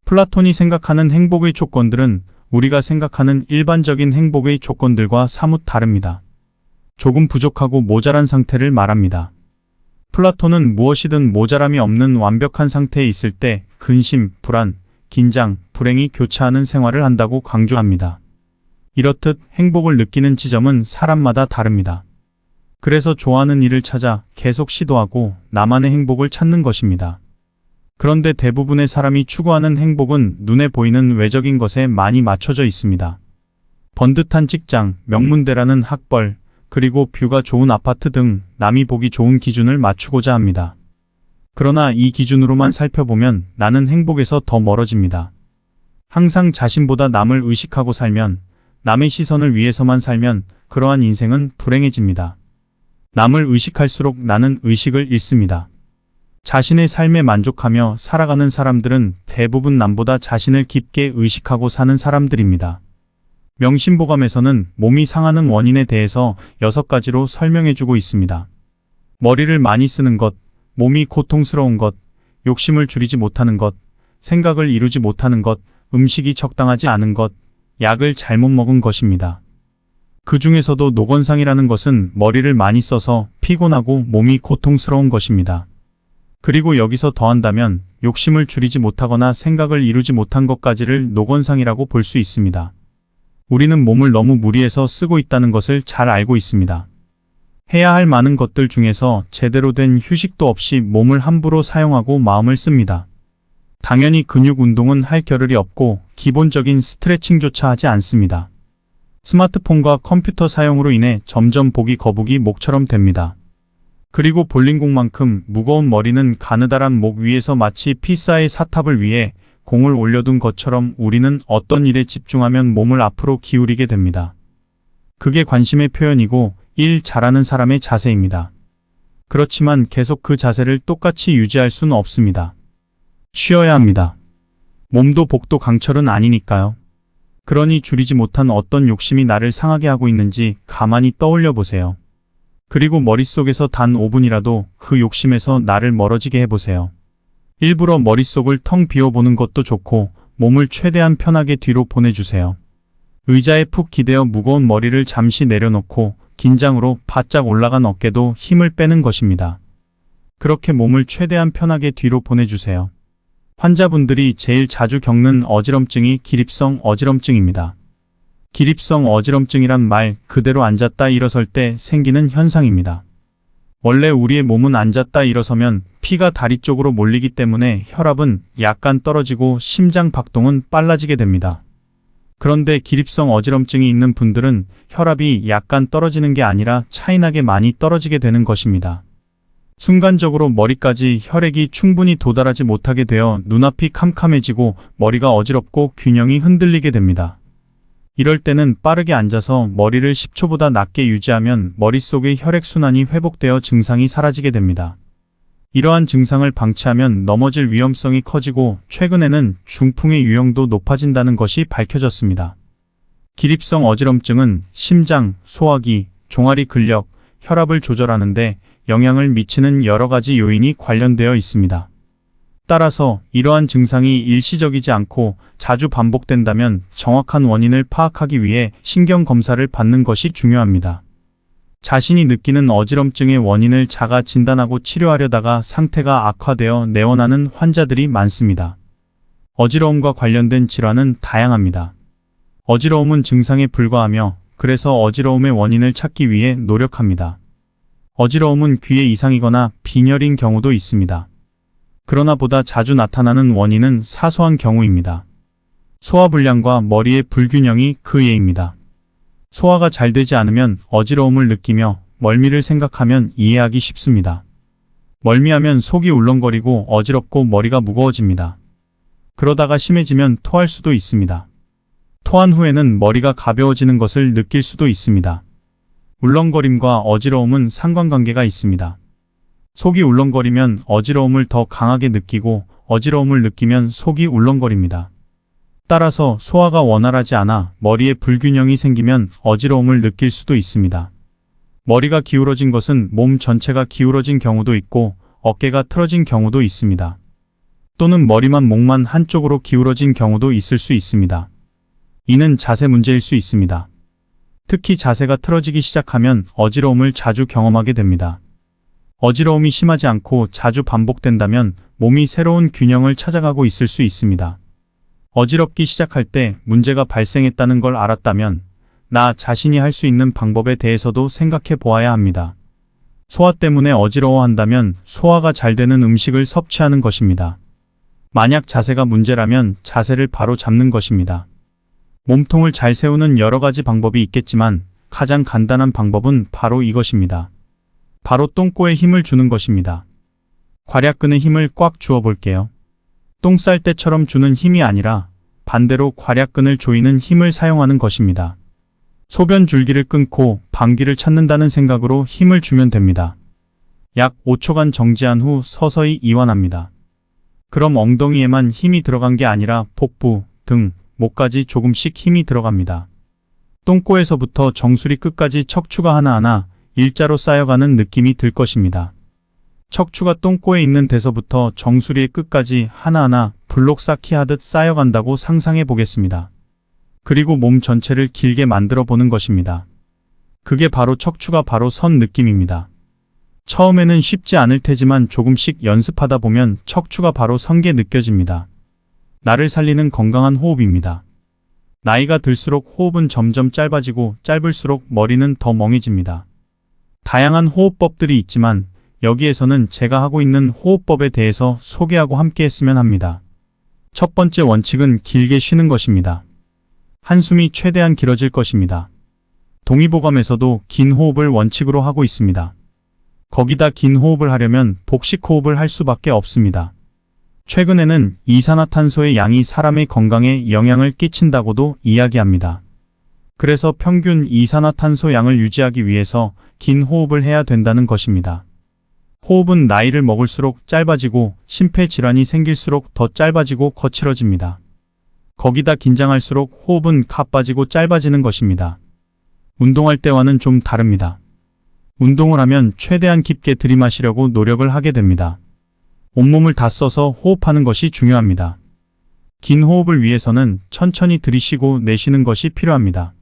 플라톤이 생각하는 행복의 조건들은 우리가 생각하는 일반적인 행복의 조건들과 사뭇 다릅니다. 조금 부족하고 모자란 상태를 말합니다. 플라톤은 무엇이든 모자람이 없는 완벽한 상태에 있을 때 근심, 불안, 긴장, 불행이 교차하는 생활을 한다고 강조합니다. 이렇듯 행복을 느끼는 지점은 사람마다 다릅니다. 그래서 좋아하는 일을 찾아 계속 시도하고 나만의 행복을 찾는 것입니다. 그런데 대부분의 사람이 추구하는 행복은 눈에 보이는 외적인 것에 많이 맞춰져 있습니다. 번듯한 직장, 명문대라는 학벌, 그리고 뷰가 좋은 아파트 등 남이 보기 좋은 기준을 맞추고자 합니다. 그러나 이 기준으로만 살펴보면 나는 행복에서 더 멀어집니다. 항상 자신보다 남을 의식하고 살면, 남의 시선을 위해서만 살면 그러한 인생은 불행해집니다. 남을 의식할수록 나는 의식을 잃습니다. 자신의 삶에 만족하며 살아가는 사람들은 대부분 남보다 자신을 깊게 의식하고 사는 사람들입니다. 명심보감에서는 몸이 상하는 원인에 대해서 6가지로 설명해주고 있습니다. 머리를 많이 쓰는 것, 몸이 고통스러운 것, 욕심을 줄이지 못하는 것, 생각을 이루지 못하는 것, 음식이 적당하지 않은 것, 약을 잘못 먹은 것입니다. 그 중에서도 노건상이라는 것은 머리를 많이 써서 피곤하고 몸이 고통스러운 것입니다. 그리고 여기서 더한다면 욕심을 줄이지 못하거나 생각을 이루지 못한 것까지를 노건상이라고 볼 수 있습니다. 우리는 몸을 너무 무리해서 쓰고 있다는 것을 잘 알고 있습니다. 해야 할 많은 것들 중에서 제대로 된 휴식도 없이 몸을 함부로 사용하고 마음을 씁니다. 당연히 근육 운동은 할 겨를이 없고 기본적인 스트레칭조차 하지 않습니다. 스마트폰과 컴퓨터 사용으로 인해 점점 보기 거북이 목처럼 됩니다. 그리고 볼링공만큼 무거운 머리는 가느다란 목 위에서 마치 피사의 사탑을 위해 공을 올려둔 것처럼 우리는 어떤 일에 집중하면 몸을 앞으로 기울이게 됩니다. 그게 관심의 표현이고 일 잘하는 사람의 자세입니다. 그렇지만 계속 그 자세를 똑같이 유지할 수는 없습니다. 쉬어야 합니다. 몸도 복도 강철은 아니니까요. 그러니 줄이지 못한 어떤 욕심이 나를 상하게 하고 있는지 가만히 떠올려 보세요. 그리고 머릿속에서 단 5분이라도 그 욕심에서 나를 멀어지게 해보세요. 일부러 머릿속을 텅 비워보는 것도 좋고 몸을 최대한 편하게 뒤로 보내주세요. 의자에 푹 기대어 무거운 머리를 잠시 내려놓고 긴장으로 바짝 올라간 어깨도 힘을 빼는 것입니다. 그렇게 몸을 최대한 편하게 뒤로 보내주세요. 환자분들이 제일 자주 겪는 어지럼증이 기립성 어지럼증입니다. 기립성 어지럼증이란 말 그대로 앉았다 일어설 때 생기는 현상입니다. 원래 우리의 몸은 앉았다 일어서면 피가 다리 쪽으로 몰리기 때문에 혈압은 약간 떨어지고 심장 박동은 빨라지게 됩니다. 그런데 기립성 어지럼증이 있는 분들은 혈압이 약간 떨어지는 게 아니라 차이나게 많이 떨어지게 되는 것입니다. 순간적으로 머리까지 혈액이 충분히 도달하지 못하게 되어 눈앞이 캄캄해지고 머리가 어지럽고 균형이 흔들리게 됩니다. 이럴 때는 빠르게 앉아서 머리를 10초보다 낮게 유지하면 머릿속의 혈액순환이 회복되어 증상이 사라지게 됩니다. 이러한 증상을 방치하면 넘어질 위험성이 커지고 최근에는 중풍의 유형도 높아진다는 것이 밝혀졌습니다. 기립성 어지럼증은 심장, 소화기, 종아리 근력, 혈압을 조절하는데 영향을 미치는 여러 가지 요인이 관련되어 있습니다. 따라서 이러한 증상이 일시적이지 않고 자주 반복된다면 정확한 원인을 파악하기 위해 신경검사를 받는 것이 중요합니다. 자신이 느끼는 어지럼증의 원인을 자가 진단하고 치료하려다가 상태가 악화되어 내원하는 환자들이 많습니다. 어지러움과 관련된 질환은 다양합니다. 어지러움은 증상에 불과하며 그래서 어지러움의 원인을 찾기 위해 노력합니다. 어지러움은 귀에 이상이거나 빈혈인 경우도 있습니다. 그러나 보다 자주 나타나는 원인은 사소한 경우입니다. 소화불량과 머리의 불균형이 그 예입니다. 소화가 잘 되지 않으면 어지러움을 느끼며 멀미를 생각하면 이해하기 쉽습니다. 멀미하면 속이 울렁거리고 어지럽고 머리가 무거워집니다. 그러다가 심해지면 토할 수도 있습니다. 토한 후에는 머리가 가벼워지는 것을 느낄 수도 있습니다. 울렁거림과 어지러움은 상관관계가 있습니다. 속이 울렁거리면 어지러움을 더 강하게 느끼고 어지러움을 느끼면 속이 울렁거립니다. 따라서 소화가 원활하지 않아 머리에 불균형이 생기면 어지러움을 느낄 수도 있습니다. 머리가 기울어진 것은 몸 전체가 기울어진 경우도 있고 어깨가 틀어진 경우도 있습니다. 또는 머리만 목만 한쪽으로 기울어진 경우도 있을 수 있습니다. 이는 자세 문제일 수 있습니다. 특히 자세가 틀어지기 시작하면 어지러움을 자주 경험하게 됩니다. 어지러움이 심하지 않고 자주 반복된다면 몸이 새로운 균형을 찾아가고 있을 수 있습니다. 어지럽기 시작할 때 문제가 발생했다는 걸 알았다면 나 자신이 할 수 있는 방법에 대해서도 생각해 보아야 합니다. 소화 때문에 어지러워한다면 소화가 잘 되는 음식을 섭취하는 것입니다. 만약 자세가 문제라면 자세를 바로 잡는 것입니다. 몸통을 잘 세우는 여러 가지 방법이 있겠지만 가장 간단한 방법은 바로 이것입니다. 바로 똥꼬에 힘을 주는 것입니다. 괄약근에 힘을 꽉 주어 볼게요. 똥 쌀 때처럼 주는 힘이 아니라 반대로 괄약근을 조이는 힘을 사용하는 것입니다. 소변 줄기를 끊고 방귀를 찾는다는 생각으로 힘을 주면 됩니다. 약 5초간 정지한 후 서서히 이완합니다. 그럼 엉덩이에만 힘이 들어간 게 아니라 복부, 등, 목까지 조금씩 힘이 들어갑니다. 똥꼬에서부터 정수리 끝까지 척추가 하나하나 일자로 쌓여가는 느낌이 들 것입니다. 척추가 똥꼬에 있는 데서부터 정수리의 끝까지 하나하나 블록 쌓기 하듯 쌓여간다고 상상해 보겠습니다. 그리고 몸 전체를 길게 만들어 보는 것입니다. 그게 바로 척추가 바로 선 느낌입니다. 처음에는 쉽지 않을 테지만 조금씩 연습하다 보면 척추가 바로 선 게 느껴집니다. 나를 살리는 건강한 호흡입니다. 나이가 들수록 호흡은 점점 짧아지고 짧을수록 머리는 더 멍해집니다. 다양한 호흡법들이 있지만 여기에서는 제가 하고 있는 호흡법에 대해서 소개하고 함께 했으면 합니다. 첫 번째 원칙은 길게 쉬는 것입니다. 한숨이 최대한 길어질 것입니다. 동의보감에서도 긴 호흡을 원칙으로 하고 있습니다. 거기다 긴 호흡을 하려면 복식 호흡을 할 수밖에 없습니다. 최근에는 이산화탄소의 양이 사람의 건강에 영향을 끼친다고도 이야기합니다. 그래서 평균 이산화탄소 양을 유지하기 위해서 긴 호흡을 해야 된다는 것입니다. 호흡은 나이를 먹을수록 짧아지고 심폐질환이 생길수록 더 짧아지고 거칠어집니다. 거기다 긴장할수록 호흡은 가빠지고 짧아지는 것입니다. 운동할 때와는 좀 다릅니다. 운동을 하면 최대한 깊게 들이마시려고 노력을 하게 됩니다. 온몸을 다 써서 호흡하는 것이 중요합니다. 긴 호흡을 위해서는 천천히 들이쉬고 내쉬는 것이 필요합니다.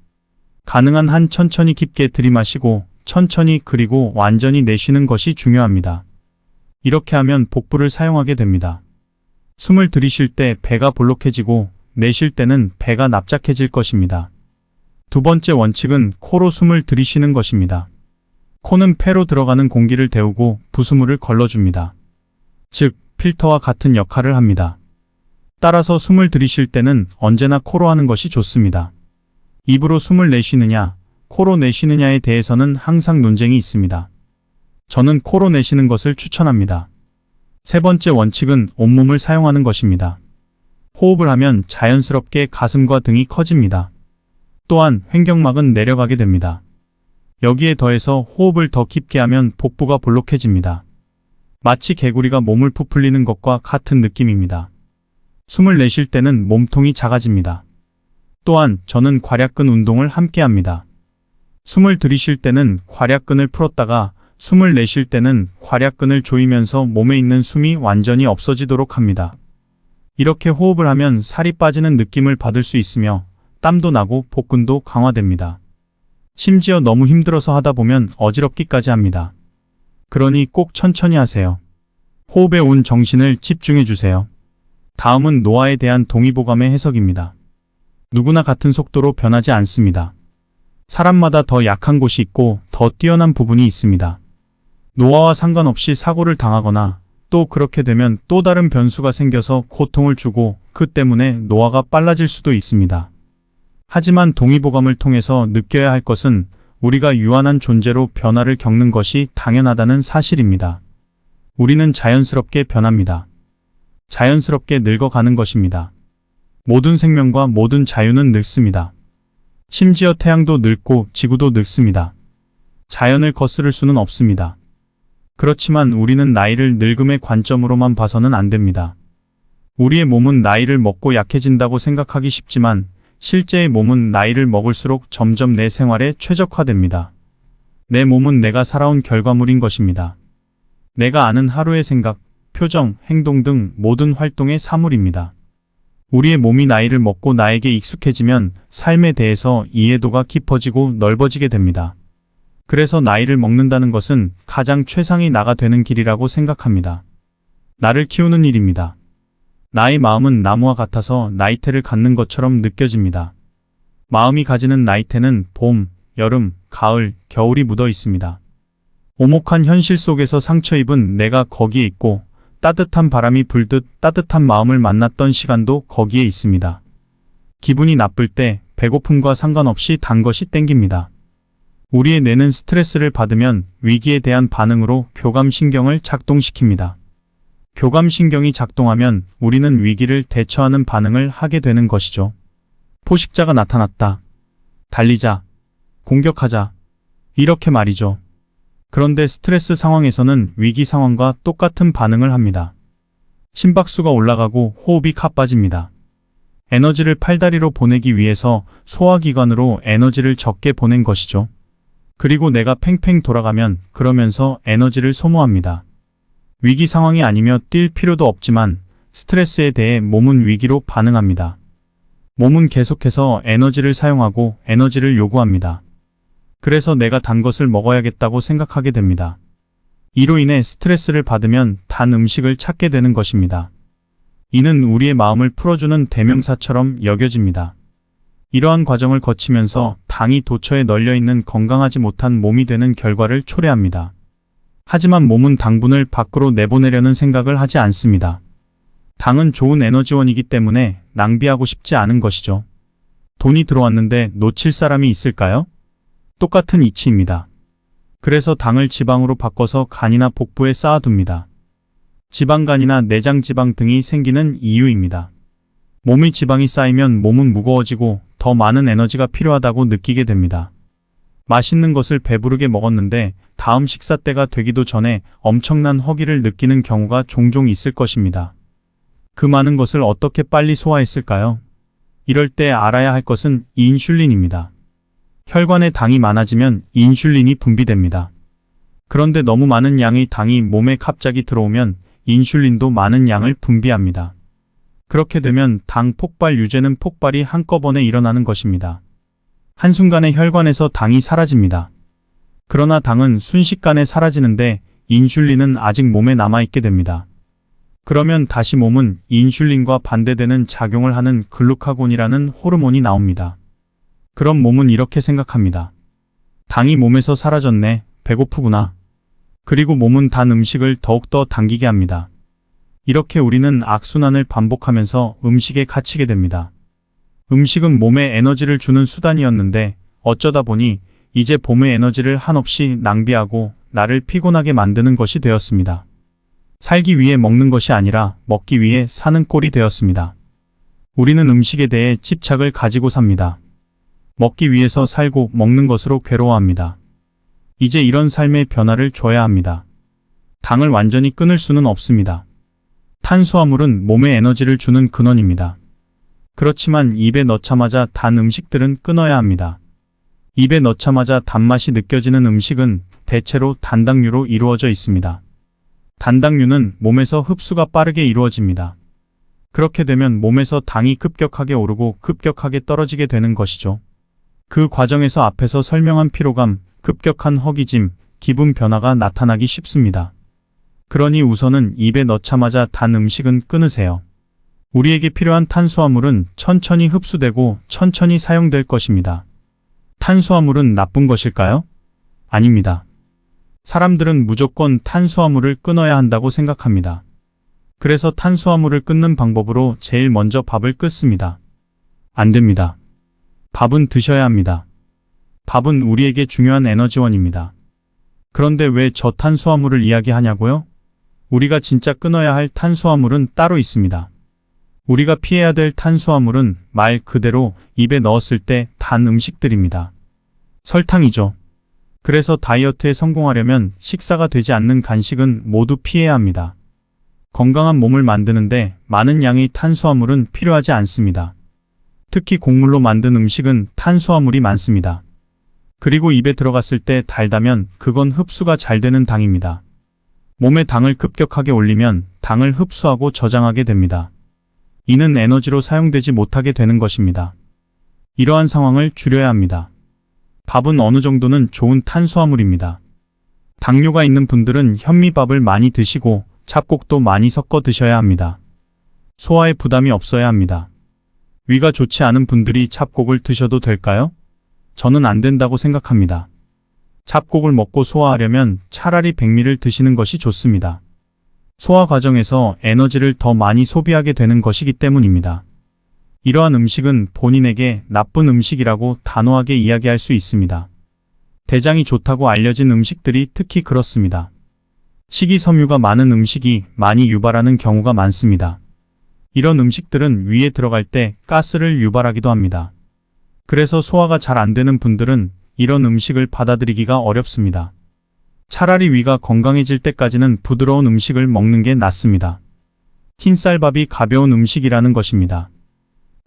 가능한 한 천천히 깊게 들이마시고 천천히 그리고 완전히 내쉬는 것이 중요합니다. 이렇게 하면 복부를 사용하게 됩니다. 숨을 들이쉴 때 배가 볼록해지고 내쉴 때는 배가 납작해질 것입니다. 두 번째 원칙은 코로 숨을 들이쉬는 것입니다. 코는 폐로 들어가는 공기를 데우고 부수물을 걸러줍니다. 즉, 필터와 같은 역할을 합니다. 따라서 숨을 들이쉴 때는 언제나 코로 하는 것이 좋습니다. 입으로 숨을 내쉬느냐, 코로 내쉬느냐에 대해서는 항상 논쟁이 있습니다. 저는 코로 내쉬는 것을 추천합니다. 세 번째 원칙은 온몸을 사용하는 것입니다. 호흡을 하면 자연스럽게 가슴과 등이 커집니다. 또한 횡격막은 내려가게 됩니다. 여기에 더해서 호흡을 더 깊게 하면 복부가 볼록해집니다. 마치 개구리가 몸을 부풀리는 것과 같은 느낌입니다. 숨을 내쉴 때는 몸통이 작아집니다. 또한 저는 괄약근 운동을 함께 합니다. 숨을 들이쉴 때는 괄약근을 풀었다가 숨을 내쉴 때는 괄약근을 조이면서 몸에 있는 숨이 완전히 없어지도록 합니다. 이렇게 호흡을 하면 살이 빠지는 느낌을 받을 수 있으며 땀도 나고 복근도 강화됩니다. 심지어 너무 힘들어서 하다 보면 어지럽기까지 합니다. 그러니 꼭 천천히 하세요. 호흡에 온 정신을 집중해 주세요. 다음은 노화에 대한 동의보감의 해석입니다. 누구나 같은 속도로 변하지 않습니다. 사람마다 더 약한 곳이 있고 더 뛰어난 부분이 있습니다. 노화와 상관없이 사고를 당하거나 또 그렇게 되면 또 다른 변수가 생겨서 고통을 주고 그 때문에 노화가 빨라질 수도 있습니다. 하지만 동의보감을 통해서 느껴야 할 것은 우리가 유한한 존재로 변화를 겪는 것이 당연하다는 사실입니다. 우리는 자연스럽게 변합니다. 자연스럽게 늙어가는 것입니다. 모든 생명과 모든 자유는 늙습니다. 심지어 태양도 늙고 지구도 늙습니다. 자연을 거스를 수는 없습니다. 그렇지만 우리는 나이를 늙음의 관점으로만 봐서는 안 됩니다. 우리의 몸은 나이를 먹고 약해진다고 생각하기 쉽지만 실제의 몸은 나이를 먹을수록 점점 내 생활에 최적화됩니다. 내 몸은 내가 살아온 결과물인 것입니다. 내가 아는 하루의 생각, 표정, 행동 등 모든 활동의 사물입니다. 우리의 몸이 나이를 먹고 나에게 익숙해지면 삶에 대해서 이해도가 깊어지고 넓어지게 됩니다. 그래서 나이를 먹는다는 것은 가장 최상의 나가 되는 길이라고 생각합니다. 나를 키우는 일입니다. 나의 마음은 나무와 같아서 나이테를 갖는 것처럼 느껴집니다. 마음이 가지는 나이테는 봄, 여름, 가을, 겨울이 묻어 있습니다. 오목한 현실 속에서 상처 입은 내가 거기에 있고 따뜻한 바람이 불듯 따뜻한 마음을 만났던 시간도 거기에 있습니다. 기분이 나쁠 때 배고픔과 상관없이 단 것이 땡깁니다. 우리의 뇌는 스트레스를 받으면 위기에 대한 반응으로 교감신경을 작동시킵니다. 교감신경이 작동하면 우리는 위기를 대처하는 반응을 하게 되는 것이죠. 포식자가 나타났다. 달리자. 공격하자. 이렇게 말이죠. 그런데 스트레스 상황에서는 위기 상황과 똑같은 반응을 합니다. 심박수가 올라가고 호흡이 가빠집니다. 에너지를 팔다리로 보내기 위해서 소화기관으로 에너지를 적게 보낸 것이죠. 그리고 내가 팽팽 돌아가면 그러면서 에너지를 소모합니다. 위기 상황이 아니며 뛸 필요도 없지만 스트레스에 대해 몸은 위기로 반응합니다. 몸은 계속해서 에너지를 사용하고 에너지를 요구합니다. 그래서 내가 단 것을 먹어야겠다고 생각하게 됩니다. 이로 인해 스트레스를 받으면 단 음식을 찾게 되는 것입니다. 이는 우리의 마음을 풀어주는 대명사처럼 여겨집니다. 이러한 과정을 거치면서 당이 도처에 널려있는 건강하지 못한 몸이 되는 결과를 초래합니다. 하지만 몸은 당분을 밖으로 내보내려는 생각을 하지 않습니다. 당은 좋은 에너지원이기 때문에 낭비하고 싶지 않은 것이죠. 돈이 들어왔는데 놓칠 사람이 있을까요? 똑같은 이치입니다. 그래서 당을 지방으로 바꿔서 간이나 복부에 쌓아둡니다. 지방간이나 내장지방 등이 생기는 이유입니다. 몸의 지방이 쌓이면 몸은 무거워지고 더 많은 에너지가 필요하다고 느끼게 됩니다. 맛있는 것을 배부르게 먹었는데 다음 식사 때가 되기도 전에 엄청난 허기를 느끼는 경우가 종종 있을 것입니다. 그 많은 것을 어떻게 빨리 소화했을까요? 이럴 때 알아야 할 것은 인슐린입니다. 혈관에 당이 많아지면 인슐린이 분비됩니다. 그런데 너무 많은 양의 당이 몸에 갑자기 들어오면 인슐린도 많은 양을 분비합니다. 그렇게 되면 당 폭발 유제는 폭발이 한꺼번에 일어나는 것입니다. 한순간에 혈관에서 당이 사라집니다. 그러나 당은 순식간에 사라지는데 인슐린은 아직 몸에 남아있게 됩니다. 그러면 다시 몸은 인슐린과 반대되는 작용을 하는 글루카곤이라는 호르몬이 나옵니다. 그럼 몸은 이렇게 생각합니다. 당이 몸에서 사라졌네. 배고프구나. 그리고 몸은 단 음식을 더욱더 당기게 합니다. 이렇게 우리는 악순환을 반복하면서 음식에 갇히게 됩니다. 음식은 몸에 에너지를 주는 수단이었는데 어쩌다 보니 이제 몸의 에너지를 한없이 낭비하고 나를 피곤하게 만드는 것이 되었습니다. 살기 위해 먹는 것이 아니라 먹기 위해 사는 꼴이 되었습니다. 우리는 음식에 대해 집착을 가지고 삽니다. 먹기 위해서 살고 먹는 것으로 괴로워합니다. 이제 이런 삶의 변화를 줘야 합니다. 당을 완전히 끊을 수는 없습니다. 탄수화물은 몸에 에너지를 주는 근원입니다. 그렇지만 입에 넣자마자 단 음식들은 끊어야 합니다. 입에 넣자마자 단맛이 느껴지는 음식은 대체로 단당류로 이루어져 있습니다. 단당류는 몸에서 흡수가 빠르게 이루어집니다. 그렇게 되면 몸에서 당이 급격하게 오르고 급격하게 떨어지게 되는 것이죠. 그 과정에서 앞에서 설명한 피로감, 급격한 허기짐, 기분 변화가 나타나기 쉽습니다. 그러니 우선은 입에 넣자마자 단 음식은 끊으세요. 우리에게 필요한 탄수화물은 천천히 흡수되고 천천히 사용될 것입니다. 탄수화물은 나쁜 것일까요? 아닙니다. 사람들은 무조건 탄수화물을 끊어야 한다고 생각합니다. 그래서 탄수화물을 끊는 방법으로 제일 먼저 밥을 끊습니다. 안 됩니다. 밥은 드셔야 합니다. 밥은 우리에게 중요한 에너지원입니다. 그런데 왜 저탄수화물을 이야기하냐고요? 우리가 진짜 끊어야 할 탄수화물은 따로 있습니다. 우리가 피해야 될 탄수화물은 말 그대로 입에 넣었을 때 단 음식들입니다. 설탕이죠. 그래서 다이어트에 성공하려면 식사가 되지 않는 간식은 모두 피해야 합니다. 건강한 몸을 만드는데 많은 양의 탄수화물은 필요하지 않습니다. 특히 곡물로 만든 음식은 탄수화물이 많습니다. 그리고 입에 들어갔을 때 달다면 그건 흡수가 잘 되는 당입니다. 몸에 당을 급격하게 올리면 당을 흡수하고 저장하게 됩니다. 이는 에너지로 사용되지 못하게 되는 것입니다. 이러한 상황을 줄여야 합니다. 밥은 어느 정도는 좋은 탄수화물입니다. 당뇨가 있는 분들은 현미밥을 많이 드시고 잡곡도 많이 섞어 드셔야 합니다. 소화에 부담이 없어야 합니다. 위가 좋지 않은 분들이 잡곡을 드셔도 될까요? 저는 안 된다고 생각합니다. 잡곡을 먹고 소화하려면 차라리 백미를 드시는 것이 좋습니다. 소화 과정에서 에너지를 더 많이 소비하게 되는 것이기 때문입니다. 이러한 음식은 본인에게 나쁜 음식이라고 단호하게 이야기할 수 있습니다. 대장이 좋다고 알려진 음식들이 특히 그렇습니다. 식이섬유가 많은 음식이 많이 유발하는 경우가 많습니다. 이런 음식들은 위에 들어갈 때 가스를 유발하기도 합니다. 그래서 소화가 잘 안 되는 분들은 이런 음식을 받아들이기가 어렵습니다. 차라리 위가 건강해질 때까지는 부드러운 음식을 먹는 게 낫습니다. 흰쌀밥이 가벼운 음식이라는 것입니다.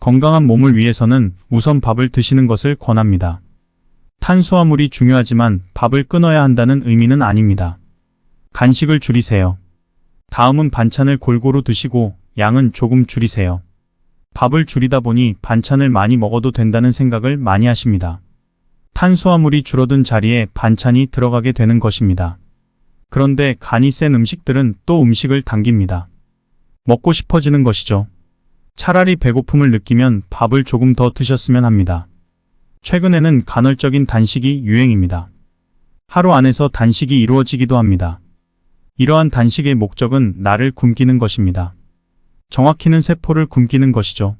건강한 몸을 위해서는 우선 밥을 드시는 것을 권합니다. 탄수화물이 중요하지만 밥을 끊어야 한다는 의미는 아닙니다. 간식을 줄이세요. 다음은 반찬을 골고루 드시고 양은 조금 줄이세요. 밥을 줄이다 보니 반찬을 많이 먹어도 된다는 생각을 많이 하십니다. 탄수화물이 줄어든 자리에 반찬이 들어가게 되는 것입니다. 그런데 간이 센 음식들은 또 음식을 당깁니다. 먹고 싶어지는 것이죠. 차라리 배고픔을 느끼면 밥을 조금 더 드셨으면 합니다. 최근에는 간헐적인 단식이 유행입니다. 하루 안에서 단식이 이루어지기도 합니다. 이러한 단식의 목적은 나를 굶기는 것입니다. 정확히는 세포를 굶기는 것이죠.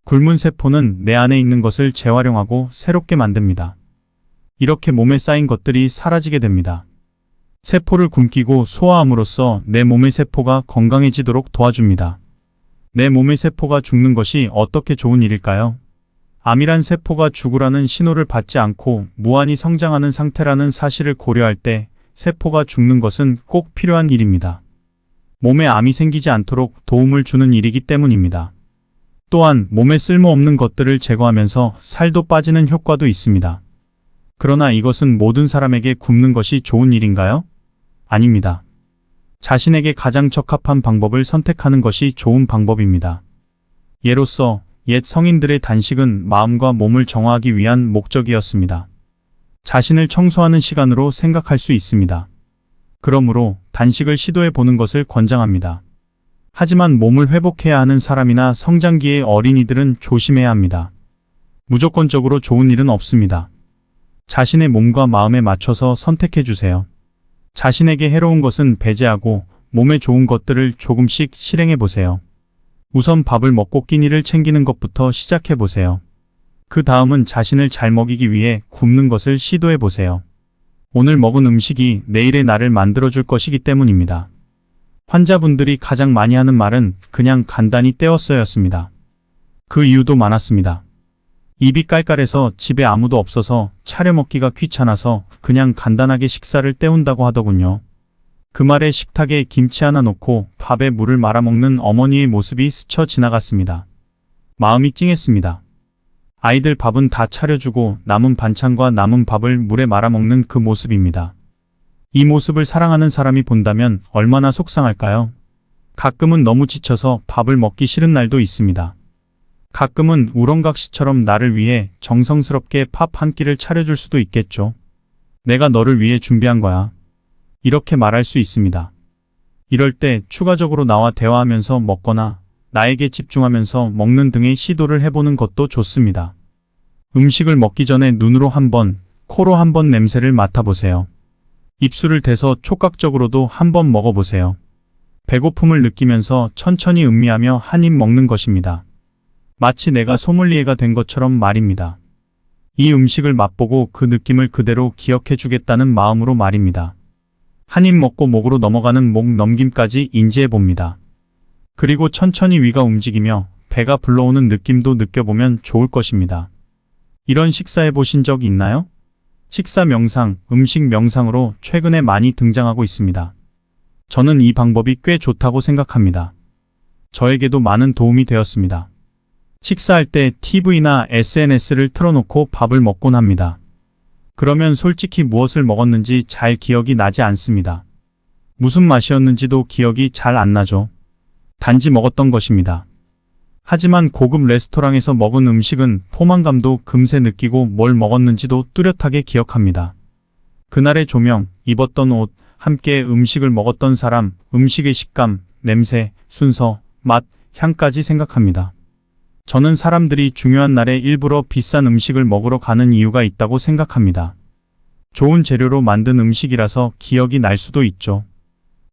굶은 세포는 내 안에 있는 것을 재활용하고 새롭게 만듭니다. 이렇게 몸에 쌓인 것들이 사라지게 됩니다. 세포를 굶기고 소화함으로써 내 몸의 세포가 건강해지도록 도와줍니다. 내 몸의 세포가 죽는 것이 어떻게 좋은 일일까요? 암이란 세포가 죽으라는 신호를 받지 않고 무한히 성장하는 상태라는 사실을 고려할 때 세포가 죽는 것은 꼭 필요한 일입니다. 몸에 암이 생기지 않도록 도움을 주는 일이기 때문입니다. 또한 몸에 쓸모없는 것들을 제거하면서 살도 빠지는 효과도 있습니다. 그러나 이것은 모든 사람에게 굶는 것이 좋은 일인가요? 아닙니다. 자신에게 가장 적합한 방법을 선택하는 것이 좋은 방법입니다. 예로서 옛 성인들의 단식은 마음과 몸을 정화하기 위한 목적이었습니다. 자신을 청소하는 시간으로 생각할 수 있습니다. 그러므로 단식을 시도해 보는 것을 권장합니다. 하지만 몸을 회복해야 하는 사람이나 성장기의 어린이들은 조심해야 합니다. 무조건적으로 좋은 일은 없습니다. 자신의 몸과 마음에 맞춰서 선택해 주세요. 자신에게 해로운 것은 배제하고 몸에 좋은 것들을 조금씩 실행해 보세요. 우선 밥을 먹고 끼니를 챙기는 것부터 시작해 보세요. 그 다음은 자신을 잘 먹이기 위해 굶는 것을 시도해 보세요. 오늘 먹은 음식이 내일의 나를 만들어줄 것이기 때문입니다. 환자분들이 가장 많이 하는 말은 그냥 간단히 때웠어였습니다. 그 이유도 많았습니다. 입이 깔깔해서 집에 아무도 없어서 차려 먹기가 귀찮아서 그냥 간단하게 식사를 때운다고 하더군요. 그 말에 식탁에 김치 하나 놓고 밥에 물을 말아 먹는 어머니의 모습이 스쳐 지나갔습니다. 마음이 찡했습니다. 아이들 밥은 다 차려주고 남은 반찬과 남은 밥을 물에 말아 먹는 그 모습입니다. 이 모습을 사랑하는 사람이 본다면 얼마나 속상할까요? 가끔은 너무 지쳐서 밥을 먹기 싫은 날도 있습니다. 가끔은 우렁각시처럼 나를 위해 정성스럽게 밥 한 끼를 차려줄 수도 있겠죠. 내가 너를 위해 준비한 거야. 이렇게 말할 수 있습니다. 이럴 때 추가적으로 나와 대화하면서 먹거나 나에게 집중하면서 먹는 등의 시도를 해보는 것도 좋습니다. 음식을 먹기 전에 눈으로 한번, 코로 한번 냄새를 맡아보세요. 입술을 대서 촉각적으로도 한번 먹어보세요. 배고픔을 느끼면서 천천히 음미하며 한 입 먹는 것입니다. 마치 내가 소믈리에가 된 것처럼 말입니다. 이 음식을 맛보고 그 느낌을 그대로 기억해 주겠다는 마음으로 말입니다. 한 입 먹고 목으로 넘어가는 목 넘김까지 인지해 봅니다. 그리고 천천히 위가 움직이며 배가 불러오는 느낌도 느껴보면 좋을 것입니다. 이런 식사해 보신 적 있나요? 식사 명상, 음식 명상으로 최근에 많이 등장하고 있습니다. 저는 이 방법이 꽤 좋다고 생각합니다. 저에게도 많은 도움이 되었습니다. 식사할 때 TV나 SNS를 틀어놓고 밥을 먹곤 합니다. 그러면 솔직히 무엇을 먹었는지 잘 기억이 나지 않습니다. 무슨 맛이었는지도 기억이 잘 안 나죠. 단지 먹었던 것입니다. 하지만 고급 레스토랑에서 먹은 음식은 포만감도 금세 느끼고 뭘 먹었는지도 뚜렷하게 기억합니다. 그날의 조명, 입었던 옷, 함께 음식을 먹었던 사람, 음식의 식감, 냄새, 순서, 맛, 향까지 생각합니다. 저는 사람들이 중요한 날에 일부러 비싼 음식을 먹으러 가는 이유가 있다고 생각합니다. 좋은 재료로 만든 음식이라서 기억이 날 수도 있죠.